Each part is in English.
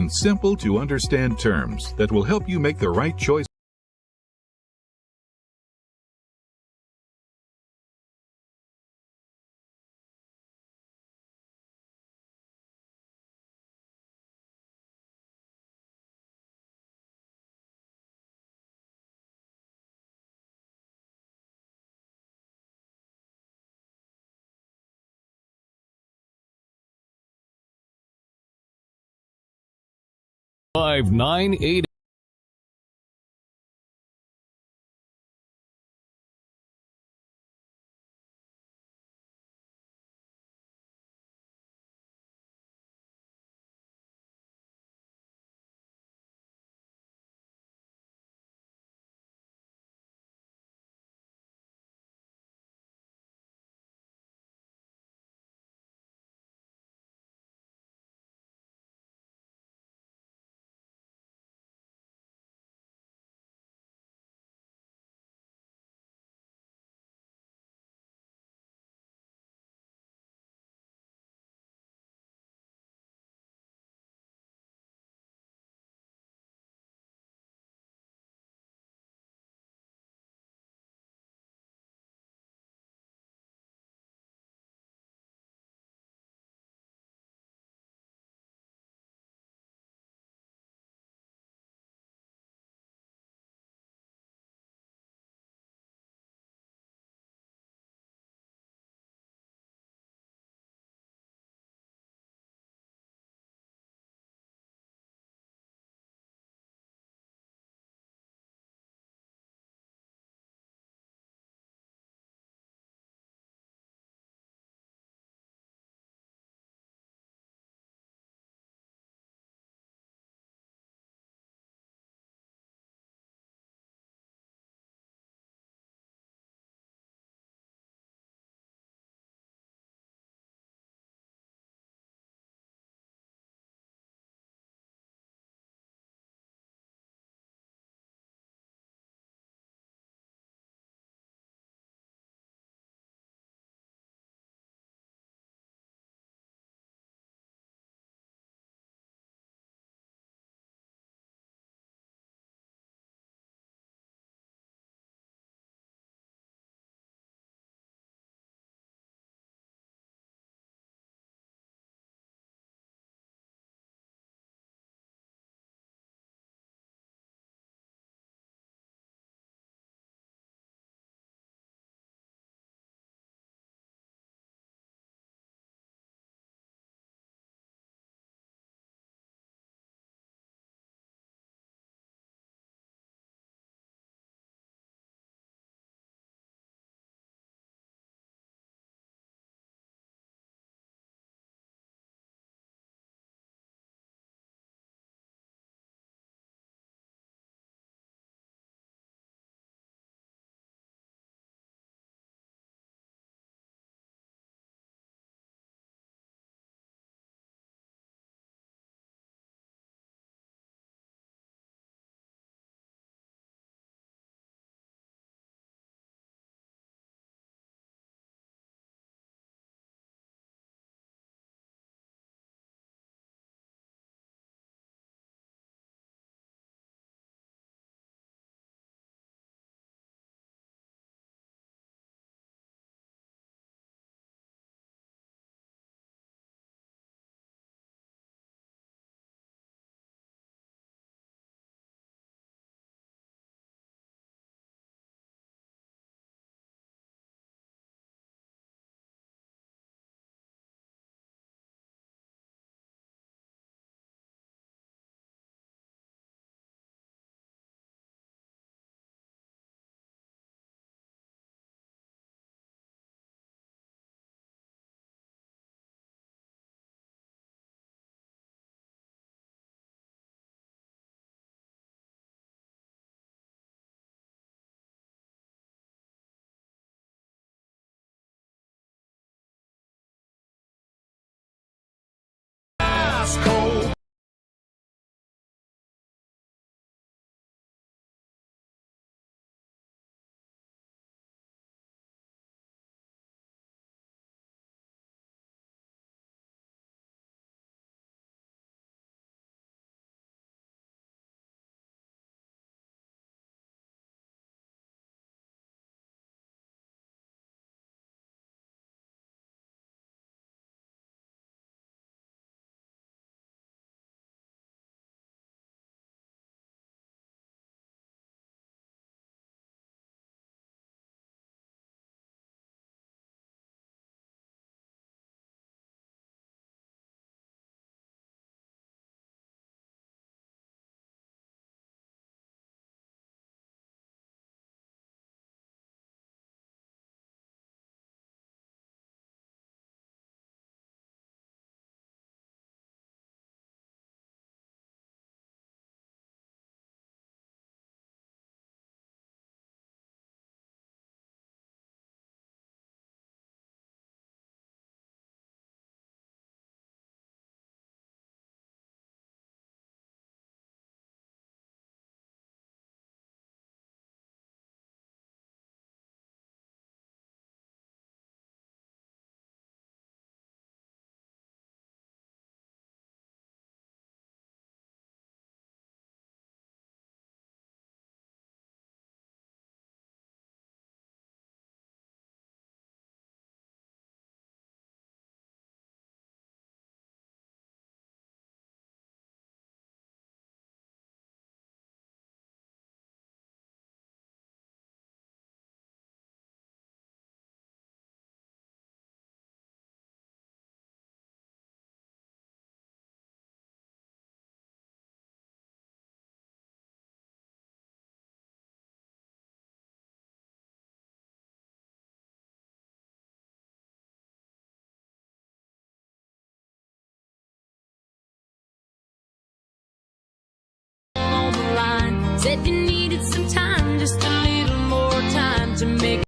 on simple to understand terms that will help you make the right choice. Five nine eight. Said you needed some time, just a little more time to make.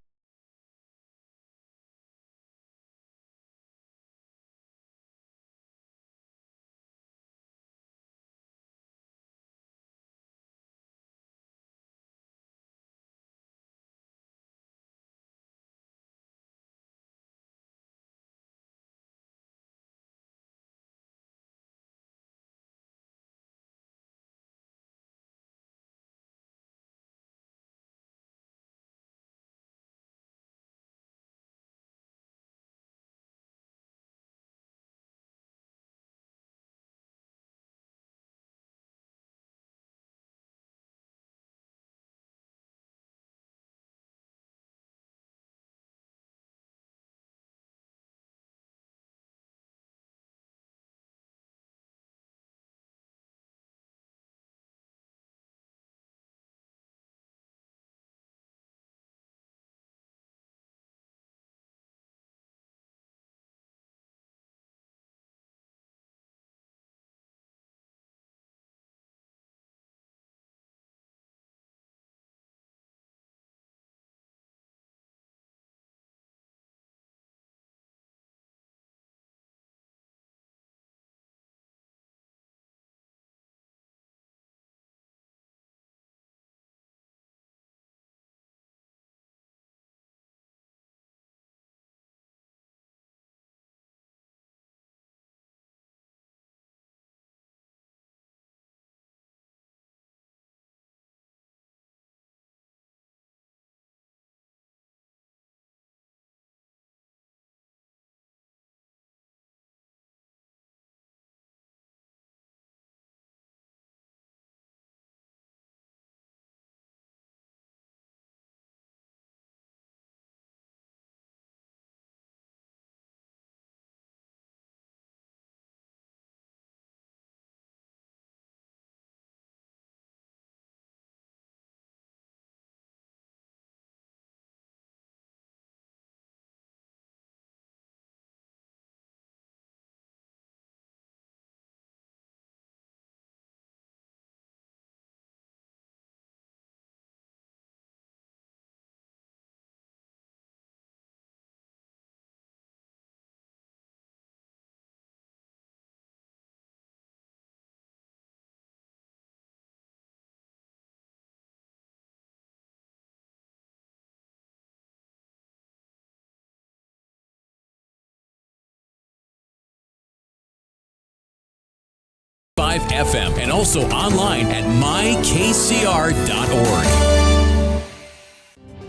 FM and also online at mykcr.org.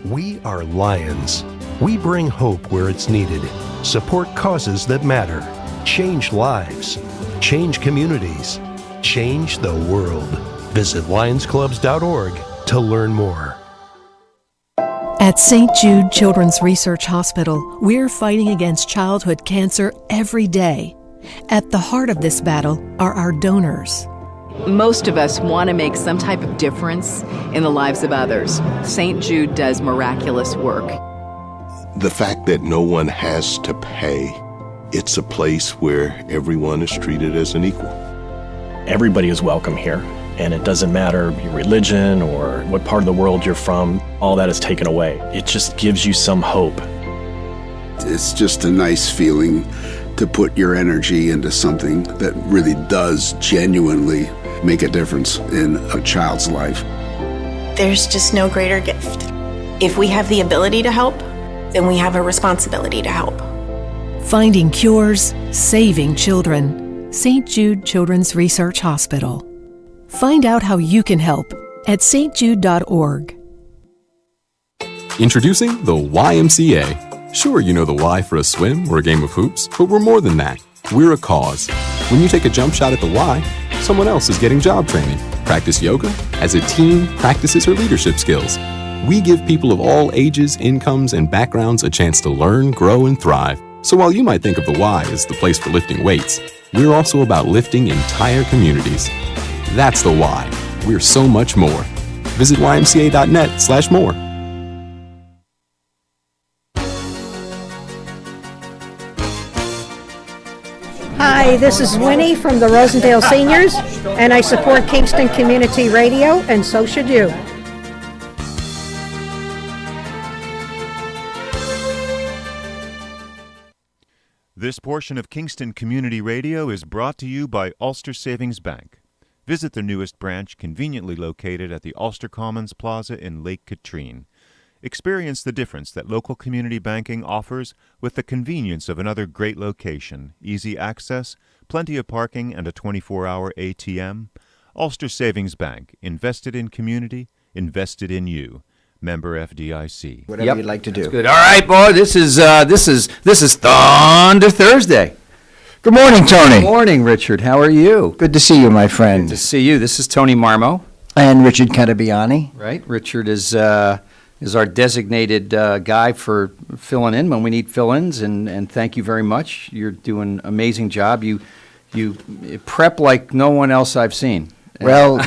We are Lions. We bring hope where it's needed, support causes that matter, change lives, change communities, change the world. Visit lionsclubs.org to learn more. At St. Jude Children's Research Hospital, we're fighting against childhood cancer every day. At the heart of this battle are our donors. Most of us want to make some type of difference in the lives of others. St. Jude does miraculous work. The fact that no one has to pay, it's a place where everyone is treated as an equal. Everybody is welcome here, and it doesn't matter your religion or what part of the world you're from, all that is taken away. It just gives you some hope. It's just a nice feeling to put your energy into something that really does genuinely make a difference in a child's life. There's just no greater gift. If we have the ability to help, then we have a responsibility to help. Finding cures, saving children. St. Jude Children's Research Hospital. Find out how you can help at stjude.org. Introducing the YMCA. Sure, you know the Y for a swim or a game of hoops, but we're more than that. We're a cause. When you take a jump shot at the Y, someone else is getting job training. Practice yoga as a team practices her leadership skills. We give people of all ages, incomes, and backgrounds a chance to learn, grow, and thrive. So while you might think of the Y as the place for lifting weights, we're also about lifting entire communities. That's the Y. We're so much more. Visit ymca.net/more. Hi, this is Winnie from the Rosendale Seniors, and I support Kingston Community Radio, and so should you. This portion of Kingston Community Radio is brought to you by Ulster Savings Bank. Visit their newest branch, conveniently located at the Ulster Commons Plaza in Lake Katrine. Experience the difference that local community banking offers with the convenience of another great location, easy access, plenty of parking, and a 24-hour ATM. Ulster Savings Bank, invested in community, invested in you. Member FDIC. Whatever you'd like to do. That's good. All right, boy. This is Thunder Thursday. Good morning, Tony. Good morning, Richard. How are you? Good to see you, my friend. Good to see you. This is Tony Marmo and Richard Catabiani. Right. Richard is our designated guy for filling in when we need fill-ins, and thank you very much. You're doing an amazing job. You prep like no one else I've seen. Well,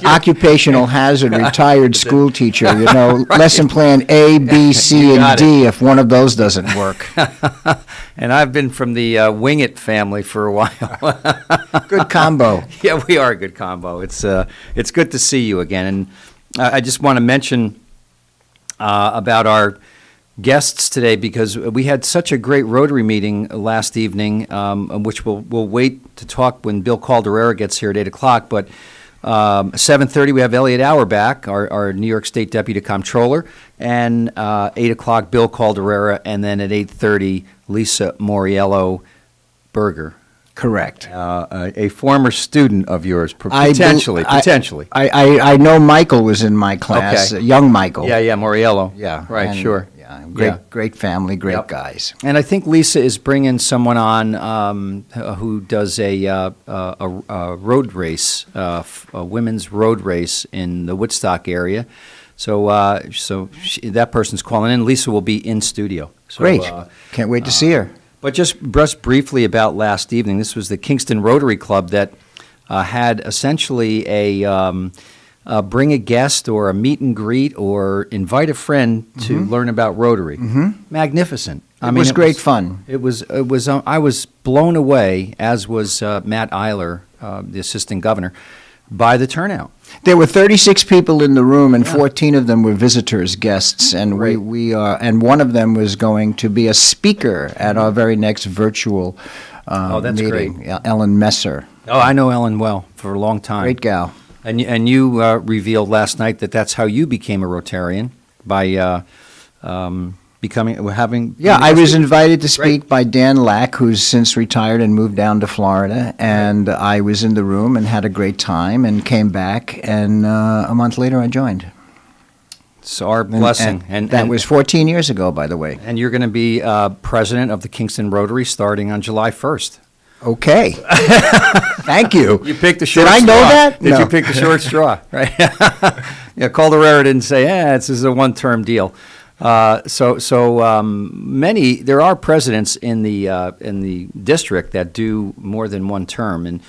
occupational hazard, retired school teacher, right, lesson plan A, B, C, and D if one of those doesn't work. And I've been from the Wing It family for a while. Good combo. Yeah, we are a good combo. It's good to see you again. And I just want to mention about our guests today, because we had such a great Rotary meeting last evening, which we'll wait to talk when Bill Calderera gets here at 8 o'clock. But 7:30 we have Elliot Auerbach, our New York State Deputy Comptroller, and 8 o'clock Bill Calderera, and then at 8:30 Lisa Moriello Berger. Correct. A former student of yours, potentially. I know Michael was in my class, okay. Young Michael. Yeah, Moriello. Yeah. Right, sure. Great family, great guys. And I think Lisa is bringing someone on who does a road race, a women's road race in the Woodstock area. So that person's calling in. Lisa will be in studio. So, great. Can't wait to see her. But just briefly about last evening, this was the Kingston Rotary Club that had essentially a bring a guest or a meet and greet or invite a friend to learn about Rotary. Mm-hmm. Magnificent. It was great fun. It was. I was blown away, as was Matt Eiler, the assistant governor, by the turnout. There were 36 people in the room, and 14 of them were visitors, guests, and we and one of them was going to be a speaker at our very next virtual meeting. Great. Ellen Messer. Oh, I know Ellen well for a long time. Great gal. And you revealed last night that that's how you became a Rotarian, by having. Yeah, I was invited to speak by Dan Lack, who's since retired and moved down to Florida, and I was in the room and had a great time and came back, and a month later I joined. It's our blessing. And that was 14 years ago, by the way. And you're going to be president of the Kingston Rotary starting on July 1st. Okay. Thank you. You picked the short straw. Did I know that? Did you pick the short straw? Right. Yeah, Calderera didn't say, this is a one-term deal. Many, there are presidents in the district that do more than one term, and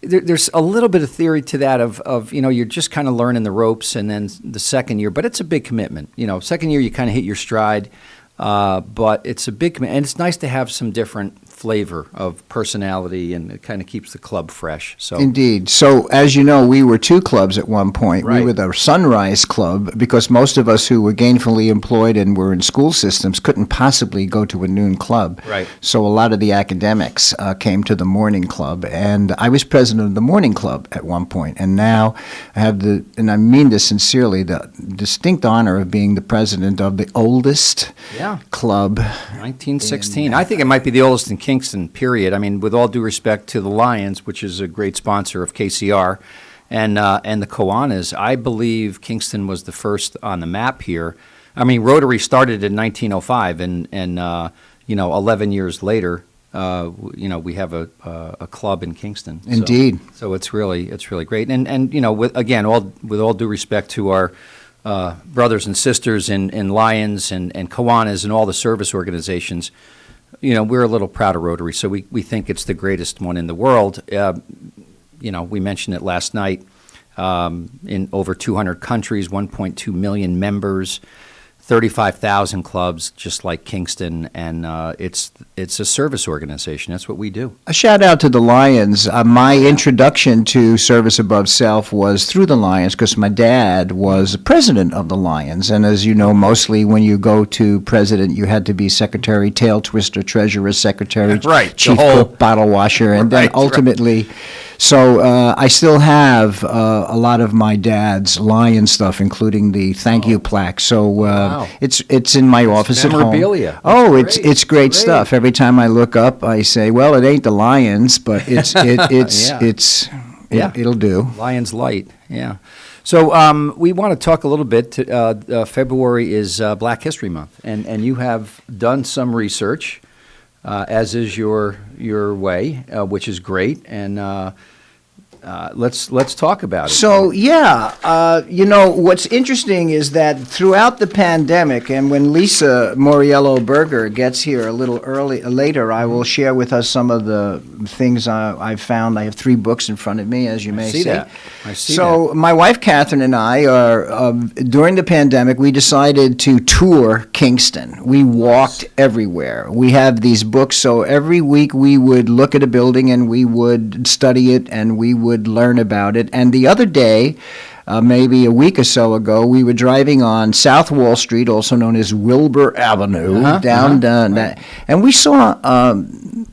there's a little bit of theory to that of you're just kind of learning the ropes, and then the second year, but it's a big commitment. Second year you kind of hit your stride, but it's a big commitment, and it's nice to have some different flavor of personality, and it kind of keeps the club fresh. So indeed. So as you know, we were two clubs at one point. Right. We were the Sunrise Club, because most of us who were gainfully employed and were in school systems couldn't possibly go to a noon club. Right. So a lot of the academics came to the morning club, and I was president of the morning club at one point, and now I have and I mean this sincerely, the distinct honor of being the president of the oldest club. 1916. I think it might be the oldest in Kingston, period. I mean, with all due respect to the Lions, which is a great sponsor of KCR, and the Kiwanis, I believe Kingston was the first on the map here. I mean, Rotary started in 1905, and 11 years later, we have a club in Kingston. Indeed. So it's really great. And with all due respect to our brothers and sisters in Lions and Kiwanis and all the service organizations, we're a little proud of Rotary, so we think it's the greatest one in the world. We mentioned it last night, in over 200 countries, 1.2 million members, 35,000 clubs, just like Kingston, and it's a service organization. That's what we do. A shout out to the Lions. My introduction to service above self was through the Lions because my dad was president of the Lions. And as you know, mostly when you go to president, you had to be secretary, tail twister, treasurer, secretary, right, chief cook, bottle washer, and then ultimately. So I still have a lot of my dad's Lion stuff, including the thank you plaque. So it's in my office at home. Memorabilia. Oh, it's great stuff. Every time I look up, I say, well, it ain't the Lions, but it'll do. Lions Light, yeah. So we want to talk a little bit. February is Black History Month, and you have done some research, as is your way, which is great, and let's talk about it. So what's interesting is that throughout the pandemic, and when Lisa Moriello Berger gets here a little later, I will share with us some of the things I've found. I have 3 books in front of me, as you may see. I see so that. My wife Catherine and I are during the pandemic. We decided to tour Kingston. We walked everywhere. We have these books, so every week we would look at a building and we would study it and we would learn about it. And the other day, maybe a week or so ago, we were driving on South Wall Street, also known as Wilbur Avenue, and we saw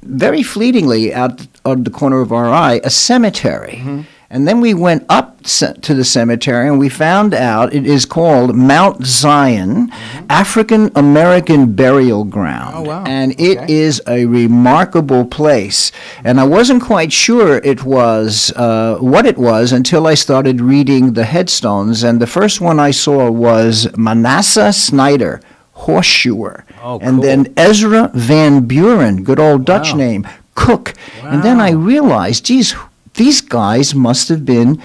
very fleetingly out of the corner of our eye a cemetery. Mm-hmm. And then we went up to the cemetery and we found out it is called Mount Zion African American Burial Ground. Oh, wow. And it is a remarkable place. And I wasn't quite sure it was what it was until I started reading the headstones. And the first one I saw was Manasseh Snyder, horseshoer. Oh, and cool. then Ezra Van Buren, good old Dutch name, cook. Wow. And then I realized, geez, these guys must have been,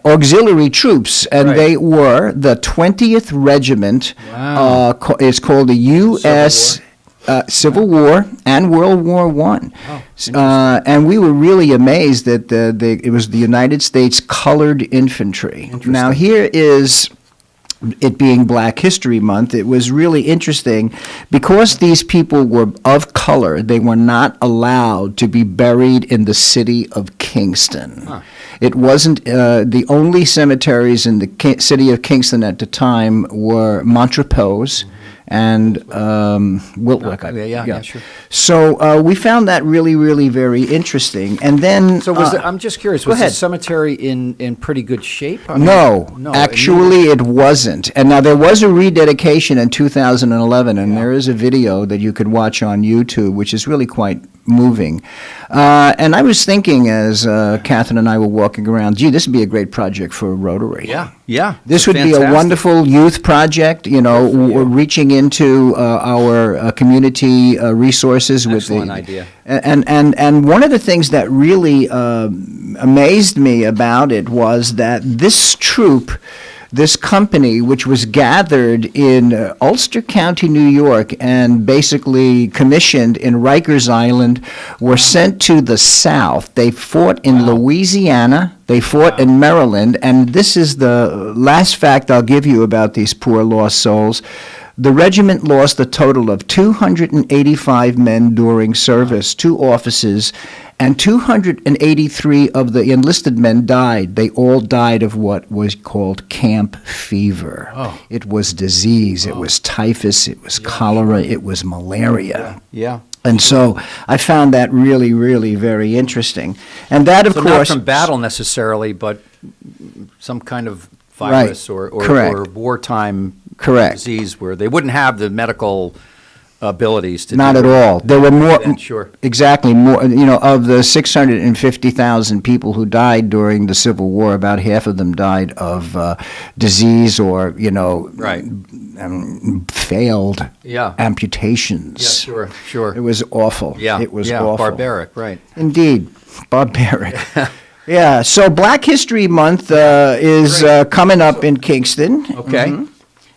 auxiliary troops, and they were the 20th Regiment. Wow. It's called the U.S. Civil War and World War I. And we were really amazed that it was the United States Colored Infantry. Now here is. It being Black History Month, it was really interesting because these people were of color. They were not allowed to be buried in the city of Kingston. Huh. It wasn't the only cemeteries in the city of Kingston at the time were Montrepose and Wiltwyck. Sure. So we found that really, really very interesting. And then, so I'm just curious. Was the cemetery in pretty good shape? No, actually, it wasn't. And now there was a rededication in 2011, and there is a video that you could watch on YouTube, which is really quite moving. And I was thinking as Catherine and I were walking around, gee, this would be a great project for Rotary. Yeah. This would be a wonderful youth project, reaching into our community resources. Excellent idea. And one of the things that really amazed me about it was that this troop, this company, which was gathered in Ulster County, New York, and basically commissioned in Rikers Island, were sent to the South. They fought in Louisiana, they fought in Maryland, and this is the last fact I'll give you about these poor lost souls. The regiment lost a total of 285 men during service, 2 officers, and 283 of the enlisted men died. They all died of what was called camp fever. Oh. It was disease. It was typhus. It was cholera. It was malaria. Yeah. And so I found that really, really very interesting. And that, of course... not from battle necessarily, but some kind of virus or wartime disease where they wouldn't have the medical abilities to not at all. There were more, sure. Exactly, more, of the 650,000 people who died during the Civil War, about half of them died of disease or, failed amputations. Yeah, sure. It was awful. Yeah, it was awful. Barbaric, right. Indeed, barbaric. Yeah, so Black History Month is coming up in Kingston. Okay. Mm-hmm.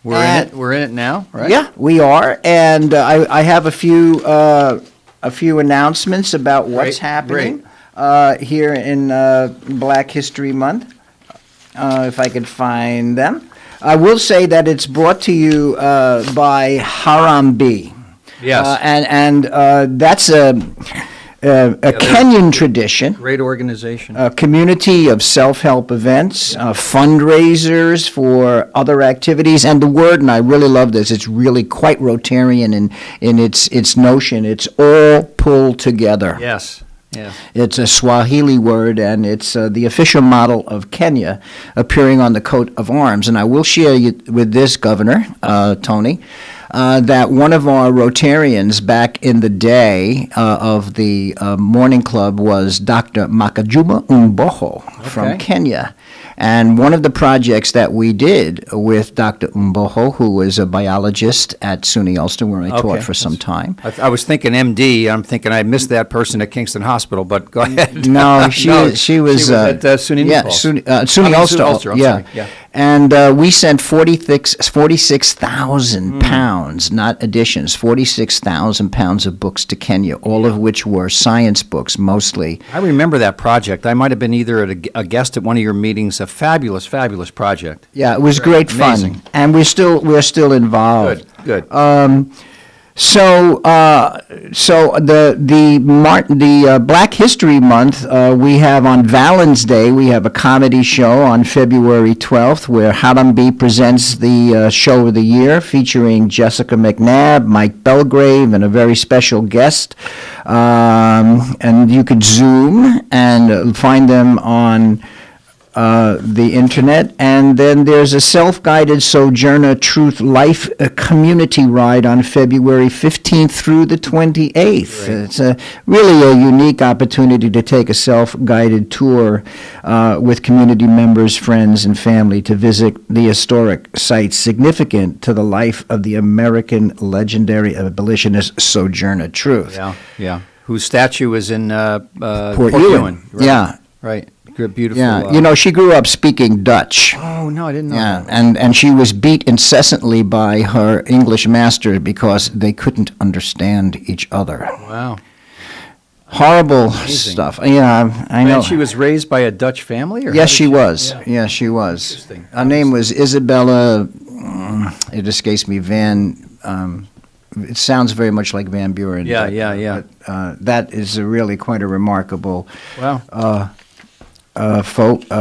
We're in it now, right? Yeah, we are, and I have a few announcements about what's happening here in Black History Month. If I could find them. I will say that it's brought to you by Harambee. Yes. And that's a Kenyan tradition. Great organization. A community of self-help events, fundraisers for other activities, and the word, and I really love this, it's really quite Rotarian in its notion. It's all pulled together. Yes. Yeah. It's a Swahili word, and it's the official model of Kenya appearing on the coat of arms. And I will share with this, Governor, Tony, that one of our Rotarians back in the day of the morning club was Dr. Makajuma Umboho from Kenya. And one of the projects that we did with Dr. Umboho, who was a biologist at SUNY Ulster, where I taught for some time. I was thinking MD. I'm thinking I missed that person at Kingston Hospital, but go ahead. No, she was at SUNY New Paltz. SUNY Ulster. Yeah. And we sent 46,000 pounds, not additions, 46,000 pounds of books to Kenya, all of which were science books mostly. I remember that project. I might have been either at a guest at one of your meetings. A fabulous, fabulous project. Yeah, it was great fun, and we're still involved. Good. So the Black History Month, we have on Valentine's Day, we have a comedy show on February 12th where Harambee presents the show of the year featuring Jessica McNabb, Mike Belgrave, and a very special guest. And you could Zoom and find them on the internet. And then there's a self-guided Sojourner Truth Life community ride on February 15th through the 28th. Right. It's really a unique opportunity to take a self-guided tour with community members, friends, and family to visit the historic sites significant to the life of the American legendary abolitionist Sojourner Truth. Yeah. Whose statue is in Port Ewing. Right? Yeah. Right. Beautiful. Yeah, she grew up speaking Dutch. Oh, no, I didn't know. Yeah, and she was beat incessantly by her English master because they couldn't understand each other. Wow. Horrible stuff. Yeah, I know. And she was raised by a Dutch family? Or yes, she was. Yeah. Yes, she was. Interesting. Her name was Isabella, it escapes me, it sounds very much like Van Buren. Yeah. But, that is really quite a remarkable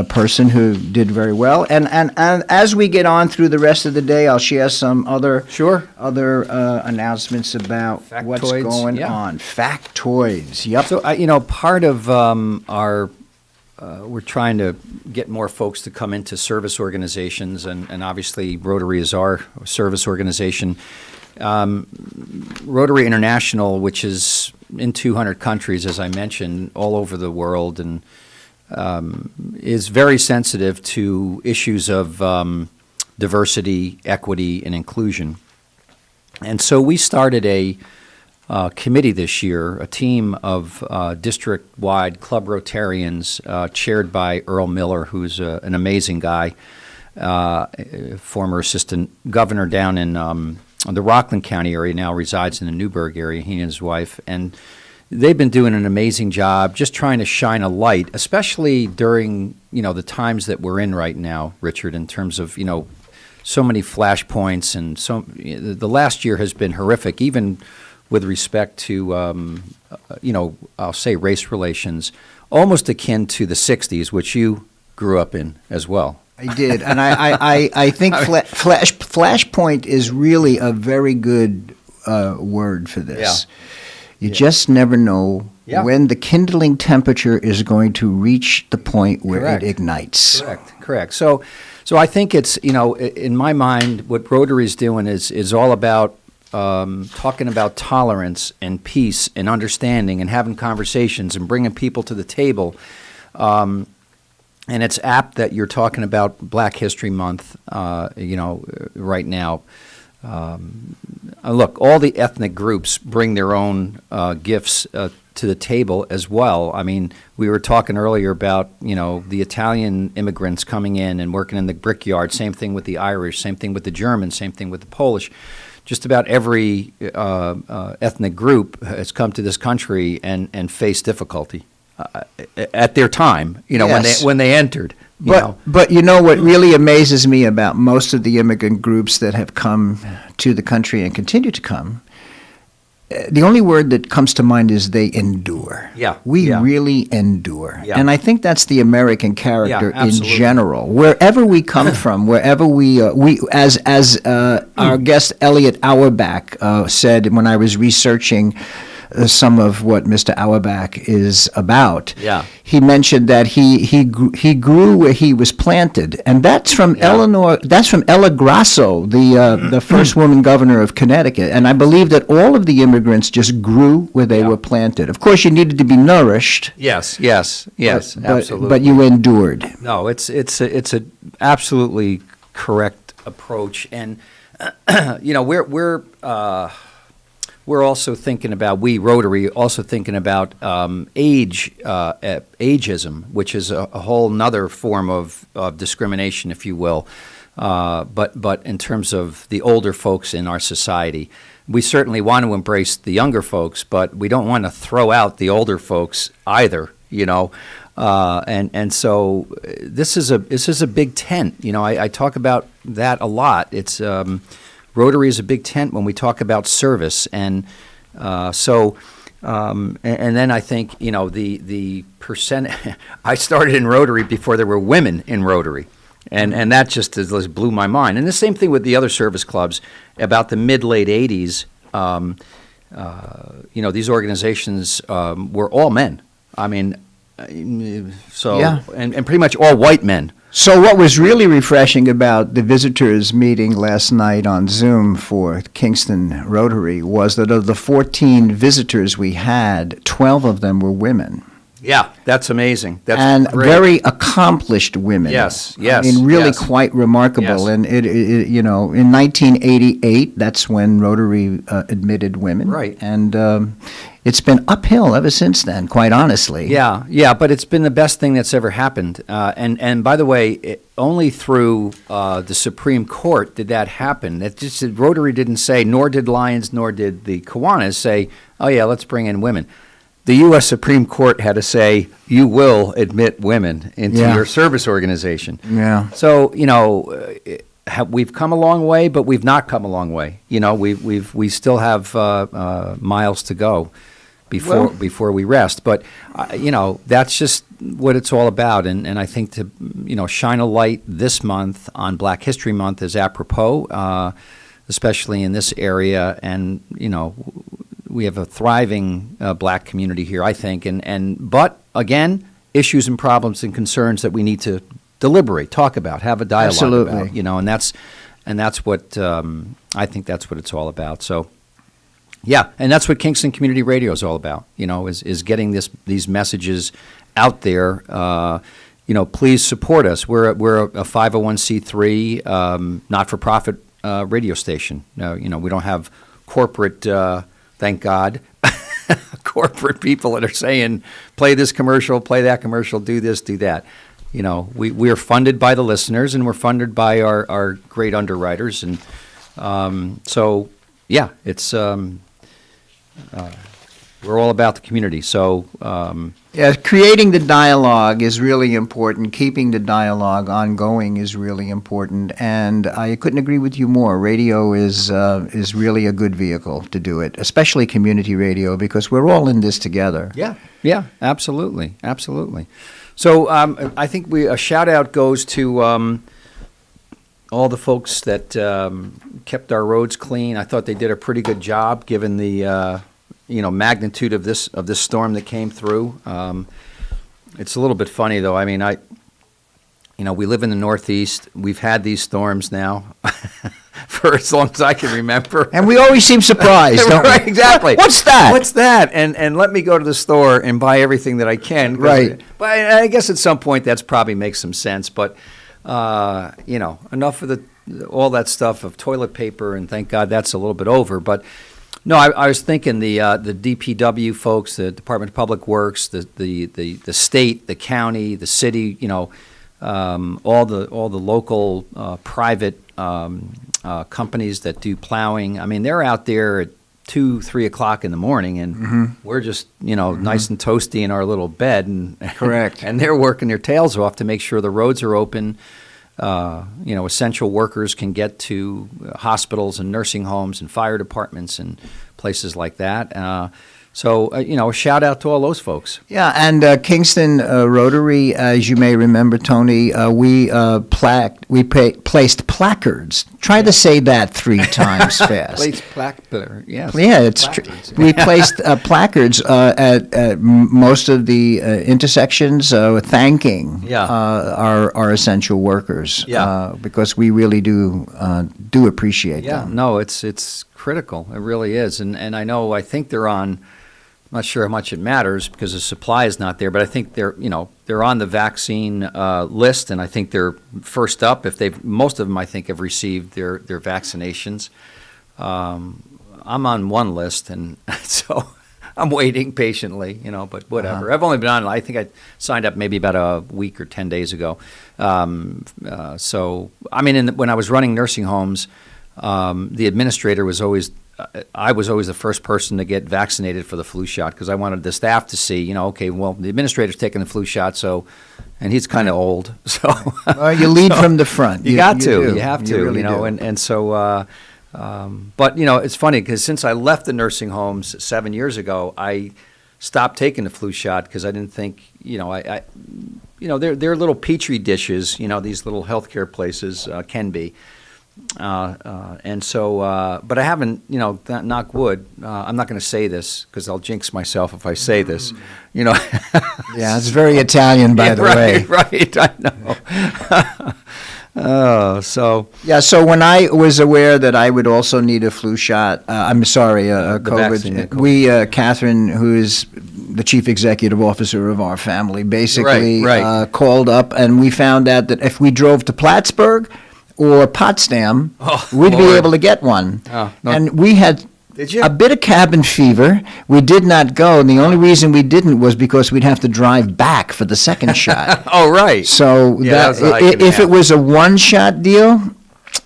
person who did very well. And as we get on through the rest of the day, I'll share some other announcements about what's going on. Factoids. Yep. So part of our we're trying to get more folks to come into service organizations, and obviously Rotary is our service organization. Rotary International, which is in 200 countries, as I mentioned, all over the world, and is very sensitive to issues of diversity, equity, and inclusion. And so we started a committee this year, a team of district-wide club Rotarians chaired by Earl Miller, who's an amazing guy, former assistant governor down in the Rockland County area, now resides in the Newburgh area, he and his wife. And they've been doing an amazing job just trying to shine a light, especially during, the times that we're in right now, Richard, in terms of, so many flashpoints, and the last year has been horrific, even with respect to, I'll say race relations, almost akin to the 60s, which you grew up in as well. I did, and I think flashpoint is really a very good word for this. Yeah. You just never know when the kindling temperature is going to reach the point where it ignites. Correct. So I think it's, in my mind, what Rotary is doing is all about talking about tolerance and peace and understanding and having conversations and bringing people to the table. And it's apt that you're talking about Black History Month, right now. Look, all the ethnic groups bring their own gifts to the table as well. I mean, we were talking earlier about, the Italian immigrants coming in and working in the brickyard. Same thing with the Irish, same thing with the Germans, same thing with the Polish. Just about every ethnic group has come to this country and faced difficulty at their time, when they entered. But you know what really amazes me about most of the immigrant groups that have come to the country and continue to come, the only word that comes to mind is they endure. Yeah. We really endure. Yeah. And I think that's the American character Yeah, in absolutely. general. Wherever we come from, wherever we as our guest Elliot Auerbach said when I was researching some of what Mr. Auerbach is about. Yeah. He mentioned that he grew where he was planted, and that's from Ella Grasso, the first woman governor of Connecticut. And I believe that all of the immigrants just grew where they were planted. Of course, you needed to be nourished. Yes, but, absolutely. But you endured. No, it's a absolutely correct approach, and we're also thinking about, Rotary, also thinking about ageism, which is a whole nother form of discrimination, if you will. But in terms of the older folks in our society, we certainly want to embrace the younger folks, but we don't want to throw out the older folks either. And so this is a big tent. I talk about that a lot. It's Rotary is a big tent when we talk about service, and then I think the percent. I started in Rotary before there were women in Rotary, and that just blew my mind. And the same thing with the other service clubs. About the mid-late '80s, these organizations were all men. I mean, and pretty much all white men. So what was really refreshing about the visitors meeting last night on Zoom for Kingston Rotary was that of the 14 visitors we had, 12 of them were women. Yeah, that's amazing. That's great. Very accomplished women. Yes. I mean, really quite remarkable. Yes. And in 1988, that's when Rotary admitted women. Right. And it's been uphill ever since then, quite honestly. Yeah, but it's been the best thing that's ever happened. And by the way, only through the Supreme Court did that happen. Rotary didn't say, nor did Lions, nor did the Kiwanis say, oh yeah, let's bring in women. The U.S. Supreme Court had to say, you will admit women into your service organization. Yeah. So, we've come a long way, but we've not come a long way. We still have miles to go before we rest. But, that's just what it's all about. And I think to, shine a light this month on Black History Month is apropos, especially in this area. And, we have a thriving black community here, I think. But, again, issues and problems and concerns that we need to deliberate, talk about, have a dialogue about, and that's what I think that's what it's all about. So, yeah, and that's what Kingston Community Radio is all about. Is getting these messages out there. Please support us. We're a 501c3 not-for-profit radio station. We don't have corporate. Thank God, corporate people that are saying, play this commercial, play that commercial, do this, do that. We are funded by the listeners, and we're funded by our great underwriters. And so, yeah, it's we're all about the community. So, creating the dialogue is really important. Keeping the dialogue ongoing is really important. And I couldn't agree with you more. Radio is really a good vehicle to do it, especially community radio, because we're all in this together. Yeah, absolutely. So I think a shout out goes to all the folks that kept our roads clean. I thought they did a pretty good job given the magnitude of this storm that came through. It's a little bit funny though. I mean, we live in the Northeast. We've had these storms now for as long as I can remember. And we always seem surprised, don't right, we? Exactly. What's that? What's that? And let me go to the store and buy everything that I can. Right. But I guess at some point that's probably makes some sense. But, enough of all that stuff of toilet paper, and thank God that's a little bit over. But no, I was thinking the DPW folks, the Department of Public Works, the state, the county, the city, all the local private companies that do plowing. I mean, they're out there at 2, 3 o'clock in the morning, and we're just, nice and toasty in our little bed, and Correct. and they're working their tails off to make sure the roads are open. Essential workers can get to hospitals and nursing homes and fire departments and places like that. So, a shout out to all those folks. Yeah, and Kingston Rotary, as you may remember, Tony, we placed placards. Try to say that 3 times fast. Placed placard, yes. Yeah, it's true. We placed placards at most of the intersections, thanking our essential workers. Yeah. Because we really do appreciate them. No, it's critical. It really is, and I think they're on. I'm not sure how much it matters because the supply is not there, but I think they're on the vaccine list, and I think they're first up. Most of them, I think, have received their vaccinations. I'm on one list, and so I'm waiting patiently, but whatever. I've only been on. I think I signed up maybe about a week or 10 days ago. So I mean, when I was running nursing homes, the administrator was always. I was always the first person to get vaccinated for the flu shot because I wanted the staff to see, okay, well, the administrator's taking the flu shot, and he's kind of old, so. Well, you lead from the front. You have to, You really do. and so, but, it's funny because since I left the nursing homes 7 years ago, I stopped taking the flu shot because I didn't think, they're little petri dishes, these little healthcare places can be. And so, but I haven't, knock wood, I'm not going to say this because I'll jinx myself if I say this, Yeah, it's very Italian, by the way. Right, I know. Yeah, so when I was aware that I would also need a flu shot, COVID, Catherine, who is the chief executive officer of our family, basically called up, and we found out that if we drove to Plattsburgh, or Potsdam, we'd be able to get one. And we had a bit of cabin fever. We did not go, and the only reason we didn't was because we'd have to drive back for the second shot. Oh, right. So if it was a one-shot deal,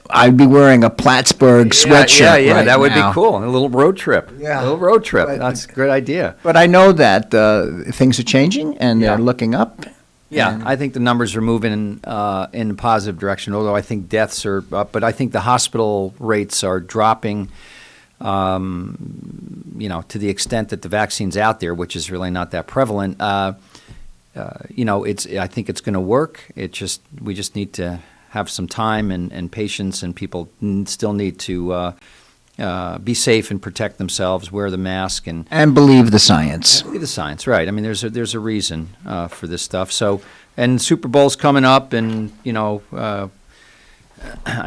I'd be wearing a Plattsburgh sweatshirt. Yeah, that would be cool. A little road trip. Yeah. A little road trip. That's a great idea. But I know that things are changing, and they're looking up. Yeah, I think the numbers are moving in a positive direction, although I think deaths are up. But I think the hospital rates are dropping, to the extent that the vaccine's out there, which is really not that prevalent. I think it's going to work. We just need to have some time and patience, and people still need to be safe and protect themselves, wear the mask, and believe the science. Believe the science, right? I mean, there's a reason for this stuff. So, and Super Bowl's coming up, and I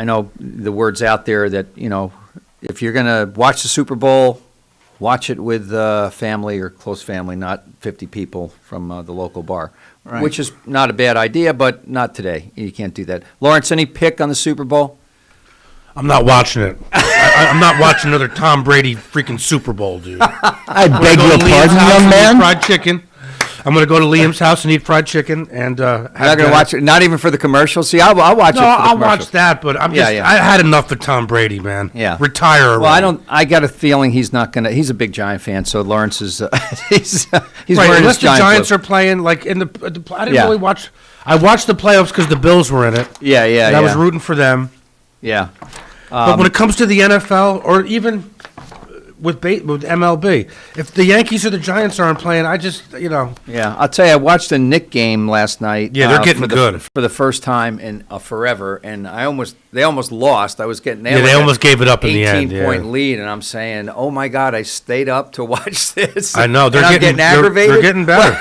know the word's out there that if you're going to watch the Super Bowl, watch it with family or close family, not 50 people from the local bar, which is not a bad idea, but not today. You can't do that. Lawrence, any pick on the Super Bowl? I'm not watching it. I'm not watching another Tom Brady freaking Super Bowl, dude. I beg your pardon, young man? Fried chicken. I'm going to go to Liam's house and eat fried chicken. And you're not going to watch it? Not even for the commercials? See, I'll watch it for the commercials. No, I'll watch that, but I had enough of Tom Brady, man. Yeah. Retire. Well, I got a feeling he's not going to. He's a big Giant fan, so Lawrence is. He's right, wearing unless his the Giants blue. are playing, like in the I didn't really watch. I watched the playoffs because the Bills were in it. Yeah. And I was rooting for them. Yeah. But when it comes to the NFL, or even with MLB, if the Yankees or the Giants aren't playing, I just, Yeah, I'll tell you, I watched the Knicks game last night. Yeah, they're getting good. For the first time in forever, and they almost lost. I was getting they almost gave it up in the end. 18-point lead, and I'm saying, oh my God, I stayed up to watch this. I know, I'm getting aggravated. They're getting better.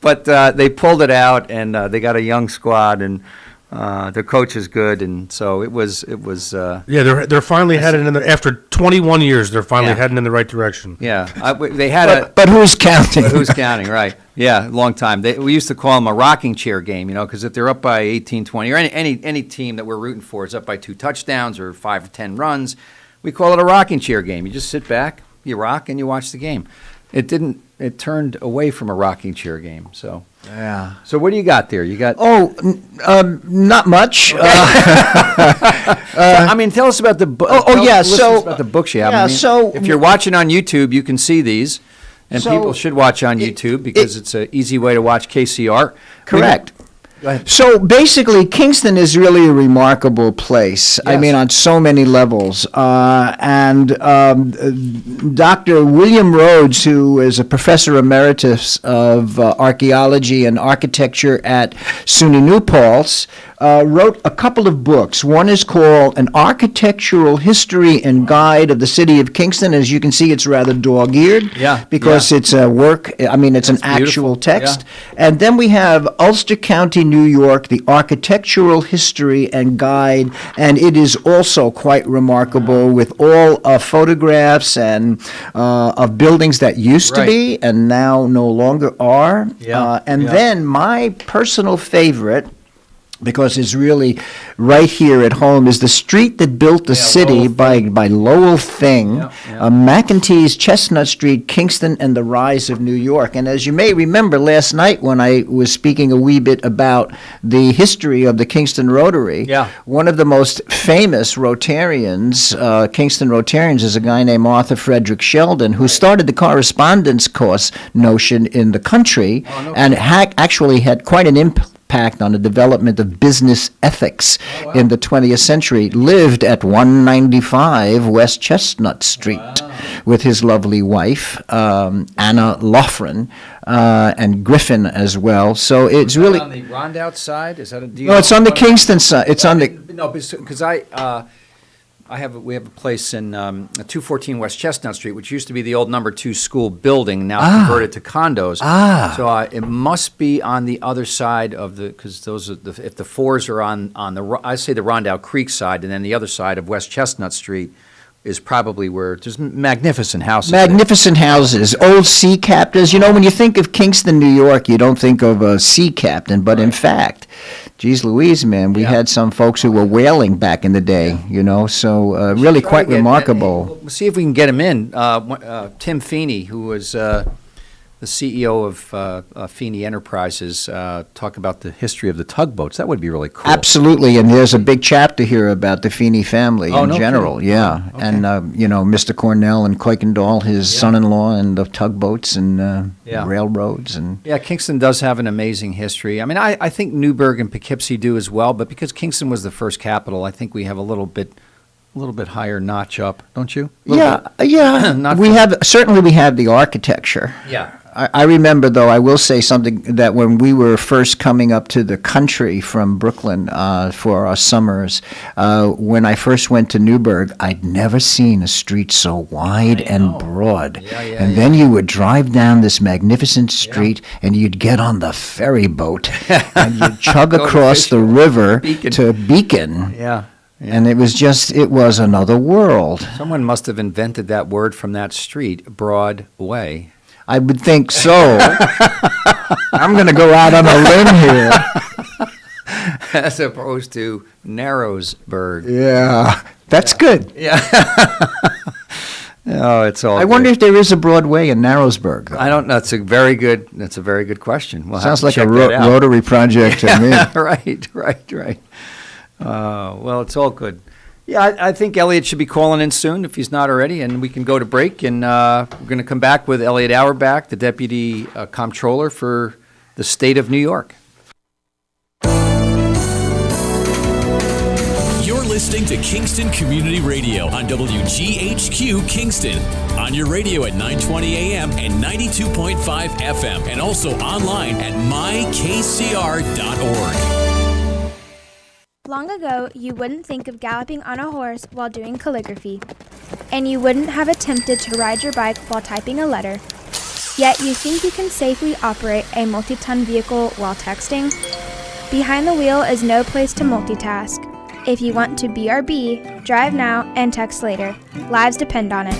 But they pulled it out, and they got a young squad, and their coach is good, and so it was. Yeah, they're finally headed in after 21 years. They're finally heading in the right direction. Yeah, they had but who's counting? But who's counting? Right? Yeah, long time. We used to call them a rocking chair game, because if they're up by 18, 20, or any team that we're rooting for is up by 2 touchdowns or 5 or 10 runs, we call it a rocking chair game. You just sit back, you rock, and you watch the game. It didn't. It turned away from a rocking chair game. So Yeah. So what do you got there? You got not much. I mean, tell us about the book. About the books you have. Yeah, I mean, so if you're watching on YouTube, you can see these, and people should watch on YouTube because it's an easy way to watch KCR. Correct. So basically, Kingston is really a remarkable place. I mean, on so many levels. Dr. William Rhodes, who is a professor emeritus of archaeology and architecture at SUNY New Paltz, wrote a couple of books. One is called An Architectural History and Guide of the City of Kingston. As you can see, it's rather dog-eared because it's a work. I mean, it's an actual text. Yeah. And then we have Ulster County, New York, The Architectural History and Guide, and it is also quite remarkable with all photographs and of buildings that used to be and now no longer are. Then my personal favorite, because it's really right here at home, is The Street That Built the City by Lowell Thing, McEntee's Chestnut Street, Kingston, and the Rise of New York. And as you may remember, last night when I was speaking a wee bit about the history of the Kingston Rotary, one of the most famous Rotarians, Kingston Rotarians, is a guy named Arthur Frederick Sheldon, who started the correspondence course notion in the country and actually had quite an impact on the development of business ethics in the 20th century, lived at 195 West Chestnut Street with his lovely wife, Anna Loughran, and Griffin as well. So it's really... on the Rondout side? Is that a deal? No, it's on the Kingston side. It's on the... No, because we have a place in 214 West Chestnut Street, which used to be the old number 2 school building, now converted to condos. So it must be on the other side of the, because those are if the 4s are on the, I say the Rondout Creek side, and then the other side of West Chestnut Street is probably where there's magnificent houses. Magnificent houses, old sea captains. You know, when you think of Kingston, New York, you don't think of a sea captain, but in fact, geez Louise, man, we had some folks who were whaling back in the day, you know, so really quite remarkable. We'll see if we can get him in. Tim Feeney, who was the CEO of Feeney Enterprises, talk about the history of the tugboats. That would be really cool. Absolutely, and there's a big chapter here about the Feeney family in general. Kidding. Yeah, okay. And Mr. Cornell and Kuykendall, his son-in-law, and the tugboats and railroads and. Yeah, Kingston does have an amazing history. I mean, I think Newburgh and Poughkeepsie do as well, but because Kingston was the first capital, I think we have a little bit higher notch up, don't you? Yeah. We have the architecture. Yeah. I remember, though, I will say something, that when we were first coming up to the country from Brooklyn for our summers, when I first went to Newburgh, I'd never seen a street so wide and broad. And then you would drive down this magnificent street, and you'd get on the ferry boat, and you'd chug across the river to Beacon. Yeah. And it was another world. Someone must have invented that word from that street, Broadway. I would think so. I'm going to go out on a limb here. As opposed to Narrowsburg. Yeah, that's good. Yeah. Oh, it's all. I wonder if there is a Broadway in Narrowsburg, though. I don't know. That's a very good question. Sounds like a Rotary project to me. Right. Well, it's all good. Yeah, I think Elliot should be calling in soon if he's not already, and we can go to break. And we're going to come back with Elliot Auerbach, the Deputy Comptroller for the State of New York. You're listening to Kingston Community Radio on WGHQ Kingston. On your radio at 920 AM and 92.5 FM, and also online at mykcr.org. Long ago, you wouldn't think of galloping on a horse while doing calligraphy, and you wouldn't have attempted to ride your bike while typing a letter. Yet you think you can safely operate a multi-ton vehicle while texting? Behind the wheel is no place to multitask. If you want to BRB, drive now and text later. Lives depend on it.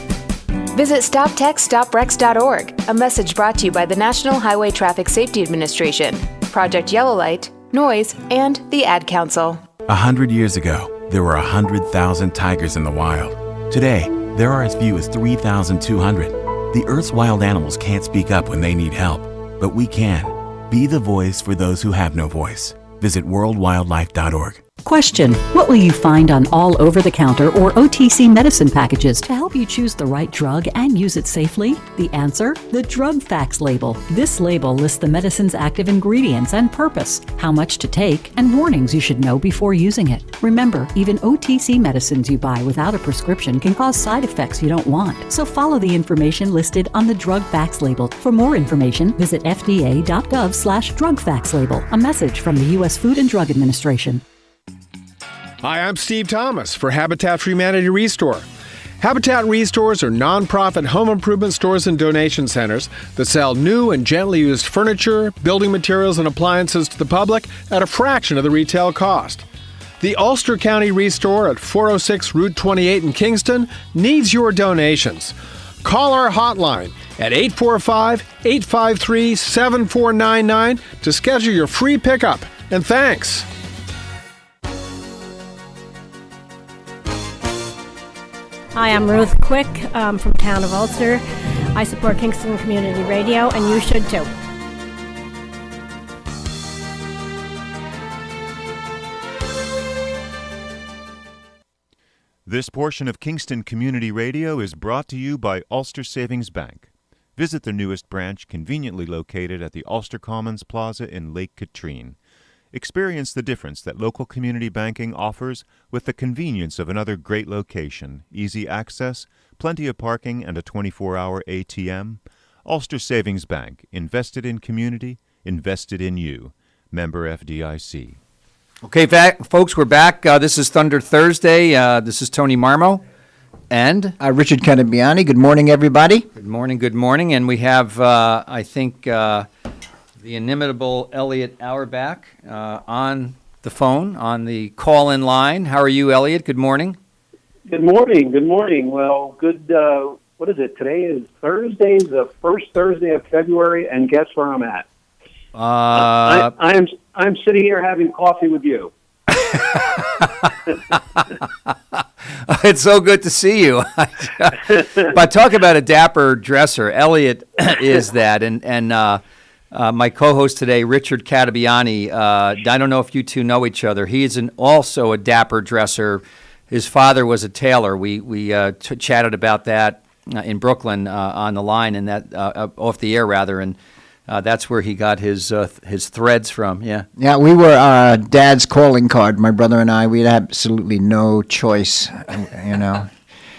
Visit StopTextStopWrecks.org, a message brought to you by the National Highway Traffic Safety Administration, Project Yellow Light, Noise, and the Ad Council. 100 years ago, there were 100,000 tigers in the wild. Today, there are as few as 3,200. The Earth's wild animals can't speak up when they need help, but we can. Be the voice for those who have no voice. Visit worldwildlife.org. Question: what will you find on all over-the-counter or OTC medicine packages to help you choose the right drug and use it safely? The answer: the drug facts label. This label lists the medicine's active ingredients and purpose, how much to take, and warnings you should know before using it. Remember, even OTC medicines you buy without a prescription can cause side effects you don't want. So follow the information listed on the drug facts label. For more information, visit fda.gov/drug facts label. A message from the U.S. Food and Drug Administration. Hi, I'm Steve Thomas for Habitat for Humanity Restore. Habitat Restores are nonprofit home improvement stores and donation centers that sell new and gently used furniture, building materials, and appliances to the public at a fraction of the retail cost. The Ulster County Restore at 406 Route 28 in Kingston needs your donations. Call our hotline at 845-853-7499 to schedule your free pickup. And thanks. Hi, I'm Ruth Quick from Town of Ulster. I support Kingston Community Radio, and you should too. This portion of Kingston Community Radio is brought to you by Ulster Savings Bank. Visit their newest branch, conveniently located at the Ulster Commons Plaza in Lake Katrine. Experience the difference that local community banking offers with the convenience of another great location, easy access, plenty of parking, and a 24-hour ATM. Ulster Savings Bank, invested in community, invested in you. Member FDIC. Okay, folks, we're back. This is Thunder Thursday. This is Tony Marmo. And? Richard Canabiani. Good morning, everybody. Good morning, good morning. And we have, I think, the inimitable Elliot Auerbach on the phone, on the call-in line. How are you, Elliot? Good morning. Good morning. Good morning. Well, good. What is it? Today is Thursday, the first Thursday of February, and guess where I'm at? I'm sitting here having coffee with you. It's so good to see you. But talk about a dapper dresser. Elliot is that, and my co-host today, Richard Catabiani, I don't know if you two know each other. He is also a dapper dresser. His father was a tailor. We chatted about that in Brooklyn on the line, and that off the air rather, and that's where he got his threads from. Yeah. Yeah, we were our dad's calling card. My brother and I. We had absolutely no choice, you know.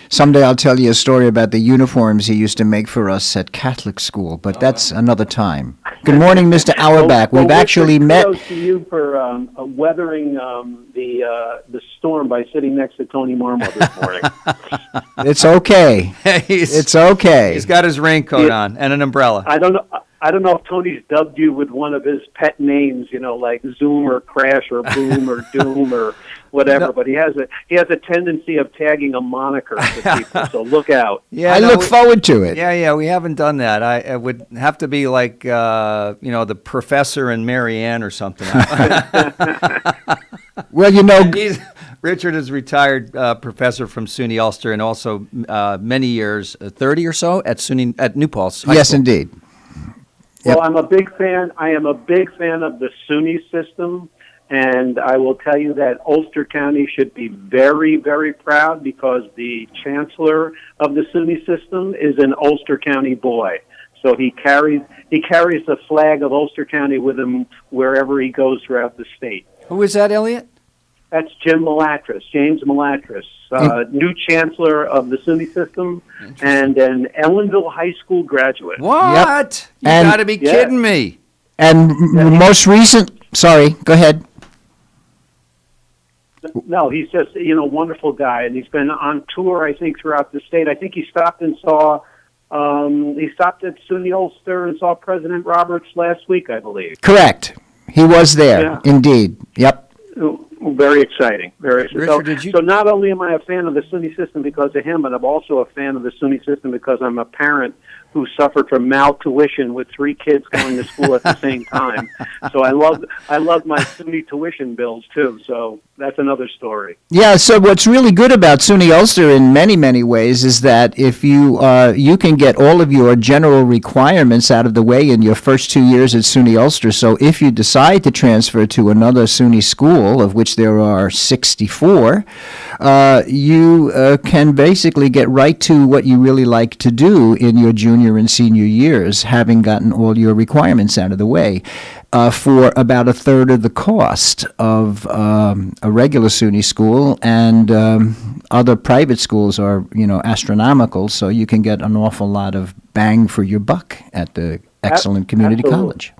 Someday I'll tell you a story about the uniforms he used to make for us at Catholic school, but that's another time. Good morning, Mr. Auerbach. We've actually met. Kudos to you for weathering the storm by sitting next to Tony Marmo this morning. It's okay. It's okay. He's got his raincoat on and an umbrella. I don't know if Tony's dubbed you with one of his pet names, you know, like Zoom or Crash or Boom or Doom or whatever. No. But he has a tendency of tagging a moniker to people, so look out. Yeah, I look forward to it. Yeah, we haven't done that. I would have to be like the Professor and Mary Ann or something. Well, you know, Richard is retired professor from SUNY Ulster, and also many years, 30 or so at New Paltz. Yes, school. Indeed. Well, I'm a big fan. I am a big fan of the SUNY system, and I will tell you that Ulster County should be very, very proud because the chancellor of the SUNY system is an Ulster County boy. So he carries the flag of Ulster County with him wherever he goes throughout the state. Who is that, Elliot? That's James Malatras, new chancellor of the SUNY system, and an Ellenville High School graduate. What? Yep. You got to be kidding me. And most recent, sorry, go ahead. No, he's just, wonderful guy, and he's been on tour, I think, throughout the state. I think he stopped at SUNY Ulster and saw President Roberts last week, I believe. Correct. He was there, indeed. Yep. Very exciting. Very exciting. Richard, so not only am I a fan of the SUNY system because of him, but I'm also a fan of the SUNY system because I'm a parent who suffered from maltuition with 3 kids going to school at the same time. So I love my SUNY tuition bills too. So that's another story. Yeah, so what's really good about SUNY Ulster in many, many ways is that if you can get all of your general requirements out of the way in your first 2 years at SUNY Ulster. So if you decide to transfer to another SUNY school, of which there are 64, you can basically get right to what you really like to do in your junior and senior years, having gotten all your requirements out of the way. For about a third of the cost of a regular SUNY school, and other private schools are, astronomical. So you can get an awful lot of bang for your buck at the excellent community college.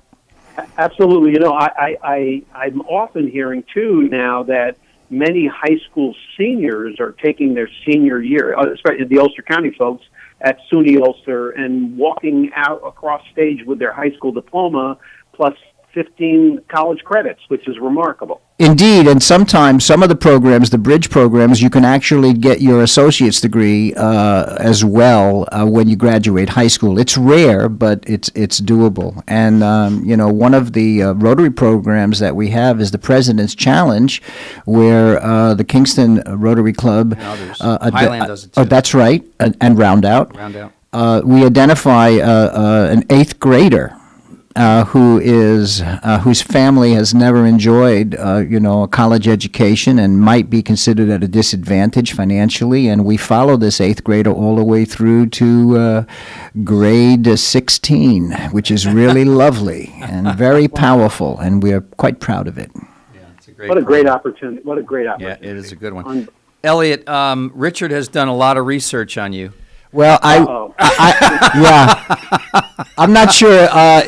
Absolutely. I'm often hearing too now that many high school seniors are taking their senior year, especially the Ulster County folks, at SUNY Ulster and walking out across stage with their high school diploma plus 15 college credits, which is remarkable. Indeed, and sometimes some of the programs, the bridge programs, you can actually get your associate's degree as well when you graduate high school. It's rare, but it's doable. And one of the Rotary programs that we have is the President's Challenge, where the Kingston Rotary Club, Highland does it too. Oh, that's right, and Roundout. We identify an 8th grader whose family has never enjoyed, a college education and might be considered at a disadvantage financially, and we follow this 8th grader all the way through to grade 16, which is really lovely and very powerful, and we are quite proud of it. What a great opportunity! What a great opportunity! Yeah, it is a good one. Elliot, Richard has done a lot of research on you. Well, I'm not sure I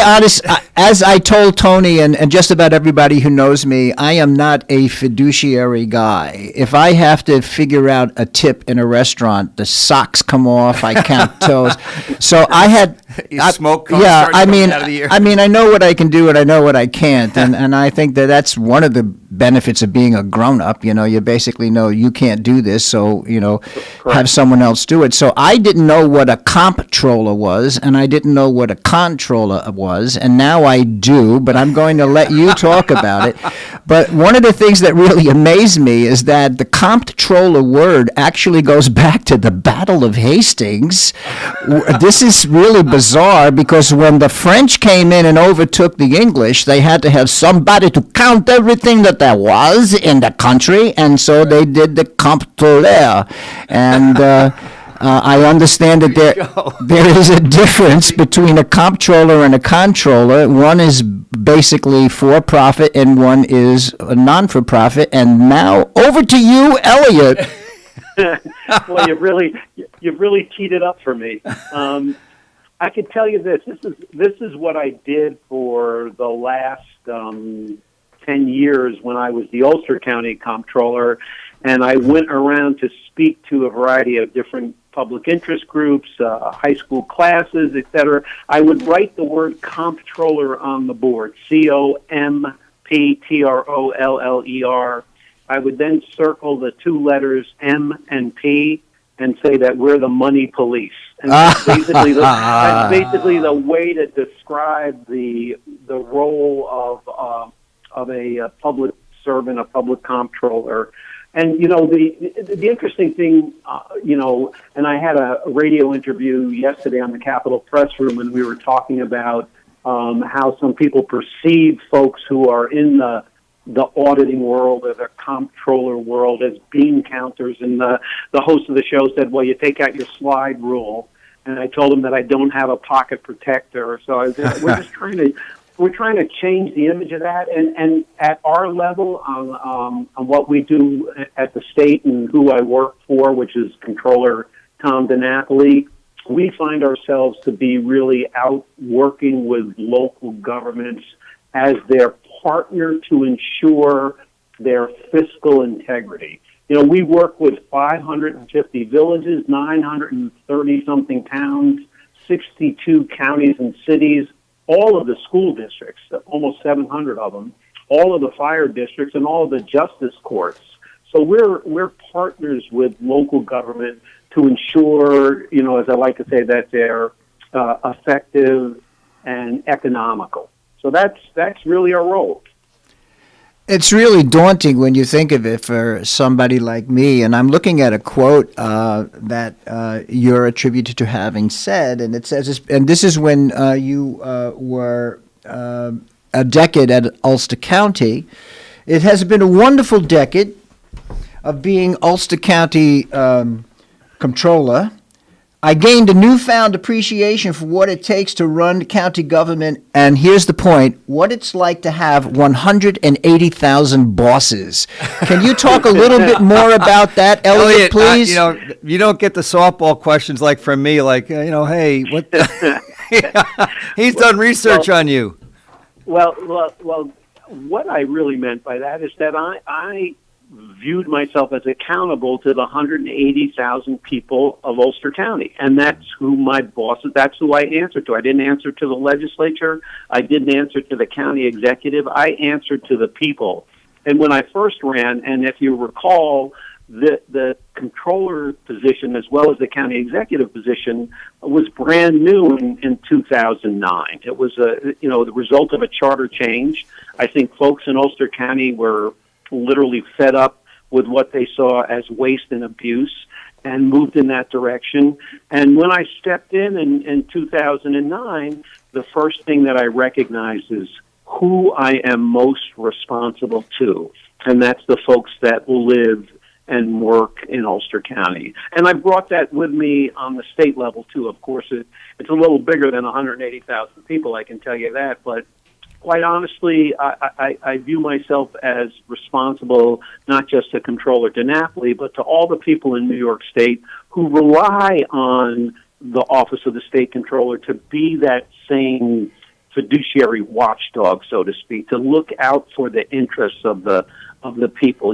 honestly, as I told Tony and just about everybody who knows me, I am not a fiduciary guy. If I have to figure out a tip in a restaurant, the socks come off, I count toes. So I had smoke. Yeah, I mean, I know what I can do and I know what I can't, and I think that's one of the benefits of being a grown-up. You basically know you can't do this, so have someone else do it. So I didn't know what a comptroller was, and I didn't know what a controller was, and now I do, but I'm going to let you talk about it. But one of the things that really amazed me is that the comptroller word actually goes back to the Battle of Hastings. This is really bizarre because when the French came in and overtook the English, they had to have somebody to count everything that there was in the country, and so they did the comptroller. And I understand that there is a difference between a comptroller and a controller. One is basically for-profit and one is a non-for-profit. And now over to you, Elliot. Well, you've really teed it up for me. I can tell you this. This is what I did for the last 10 years when I was the Ulster County Comptroller, and I went around to speak to a variety of different public interest groups, high school classes, etc. I would write the word comptroller on the board, COMPTROLLER. I would then circle the 2 letters M and P and say that we're the money police. And that's basically the way to describe the role of a public servant, a public comptroller. And, the interesting thing, and I had a radio interview yesterday on the Capitol Press Room, and we were talking about how some people perceive folks who are in the auditing world or the comptroller world as bean counters. And the host of the show said, well, you take out your slide rule. And I told him that I don't have a pocket protector. So we're trying to change the image of that, and at our level on what we do at the state and who I work for, which is Controller Tom DiNapoli, we find ourselves to be really out working with local governments as their partner to ensure their fiscal integrity. We work with 550 villages, 930-something towns, 62 counties and cities, all of the school districts, almost 700 of them, all of the fire districts, and all of the justice courts. So we're partners with local government to ensure, as I like to say, that they're effective and economical. So that's really our role. It's really daunting when you think of it for somebody like me. And I'm looking at a quote that you're attributed to having said, and it says, and this is when you were a decade at Ulster County. It has been a wonderful decade of being Ulster County Comptroller. I gained a newfound appreciation for what it takes to run county government, and here's the point, what it's like to have 180,000 bosses. Can you talk a little bit more about that, Elliot, please? You don't get the softball questions like from me, like, hey, what he's done research on you. Well, what I really meant by that is that I viewed myself as accountable to the 180,000 people of Ulster County, and that's who my bosses, that's who I answered to. I didn't answer to the legislature. I didn't answer to the county executive. I answered to the people. And when I first ran, and if you recall, the controller position as well as the county executive position was brand new in 2009. It was the result of a charter change. I think folks in Ulster County were literally fed up with what they saw as waste and abuse and moved in that direction. And when I stepped in 2009, the first thing that I recognized is who I am most responsible to, and that's the folks that live and work in Ulster County. And I brought that with me on the state level, too. Of course, it's a little bigger than 180,000 people, I can tell you that, but quite honestly, I view myself as responsible not just to Controller DiNapoli, but to all the people in New York State who rely on the Office of the State Controller to be that same fiduciary watchdog, so to speak, to look out for the interests of the people.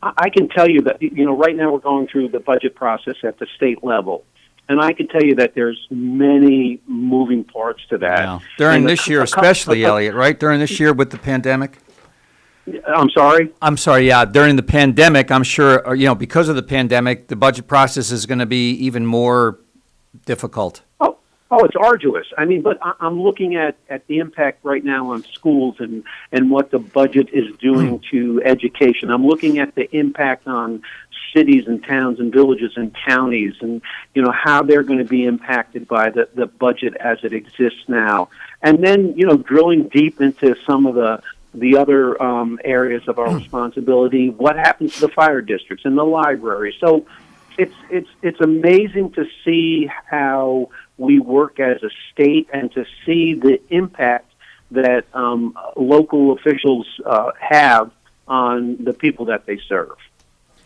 I can tell you that, right now we're going through the budget process at the state level. And I can tell you that there's many moving parts to that. Yeah. During this year especially, Elliot, right? During this year with the pandemic? I'm sorry? I'm sorry, yeah. During the pandemic, I'm sure, because of the pandemic, the budget process is going to be even more difficult. Oh, it's arduous. I mean, but I'm looking at the impact right now on schools and what the budget is doing to education. I'm looking at the impact on cities and towns and villages and counties and, how they're going to be impacted by the budget as it exists now. And then, drilling deep into some of the other areas of our responsibility, what happens to the fire districts and the library. So it's amazing to see how we work as a state and to see the impact that local officials have on the people that they serve.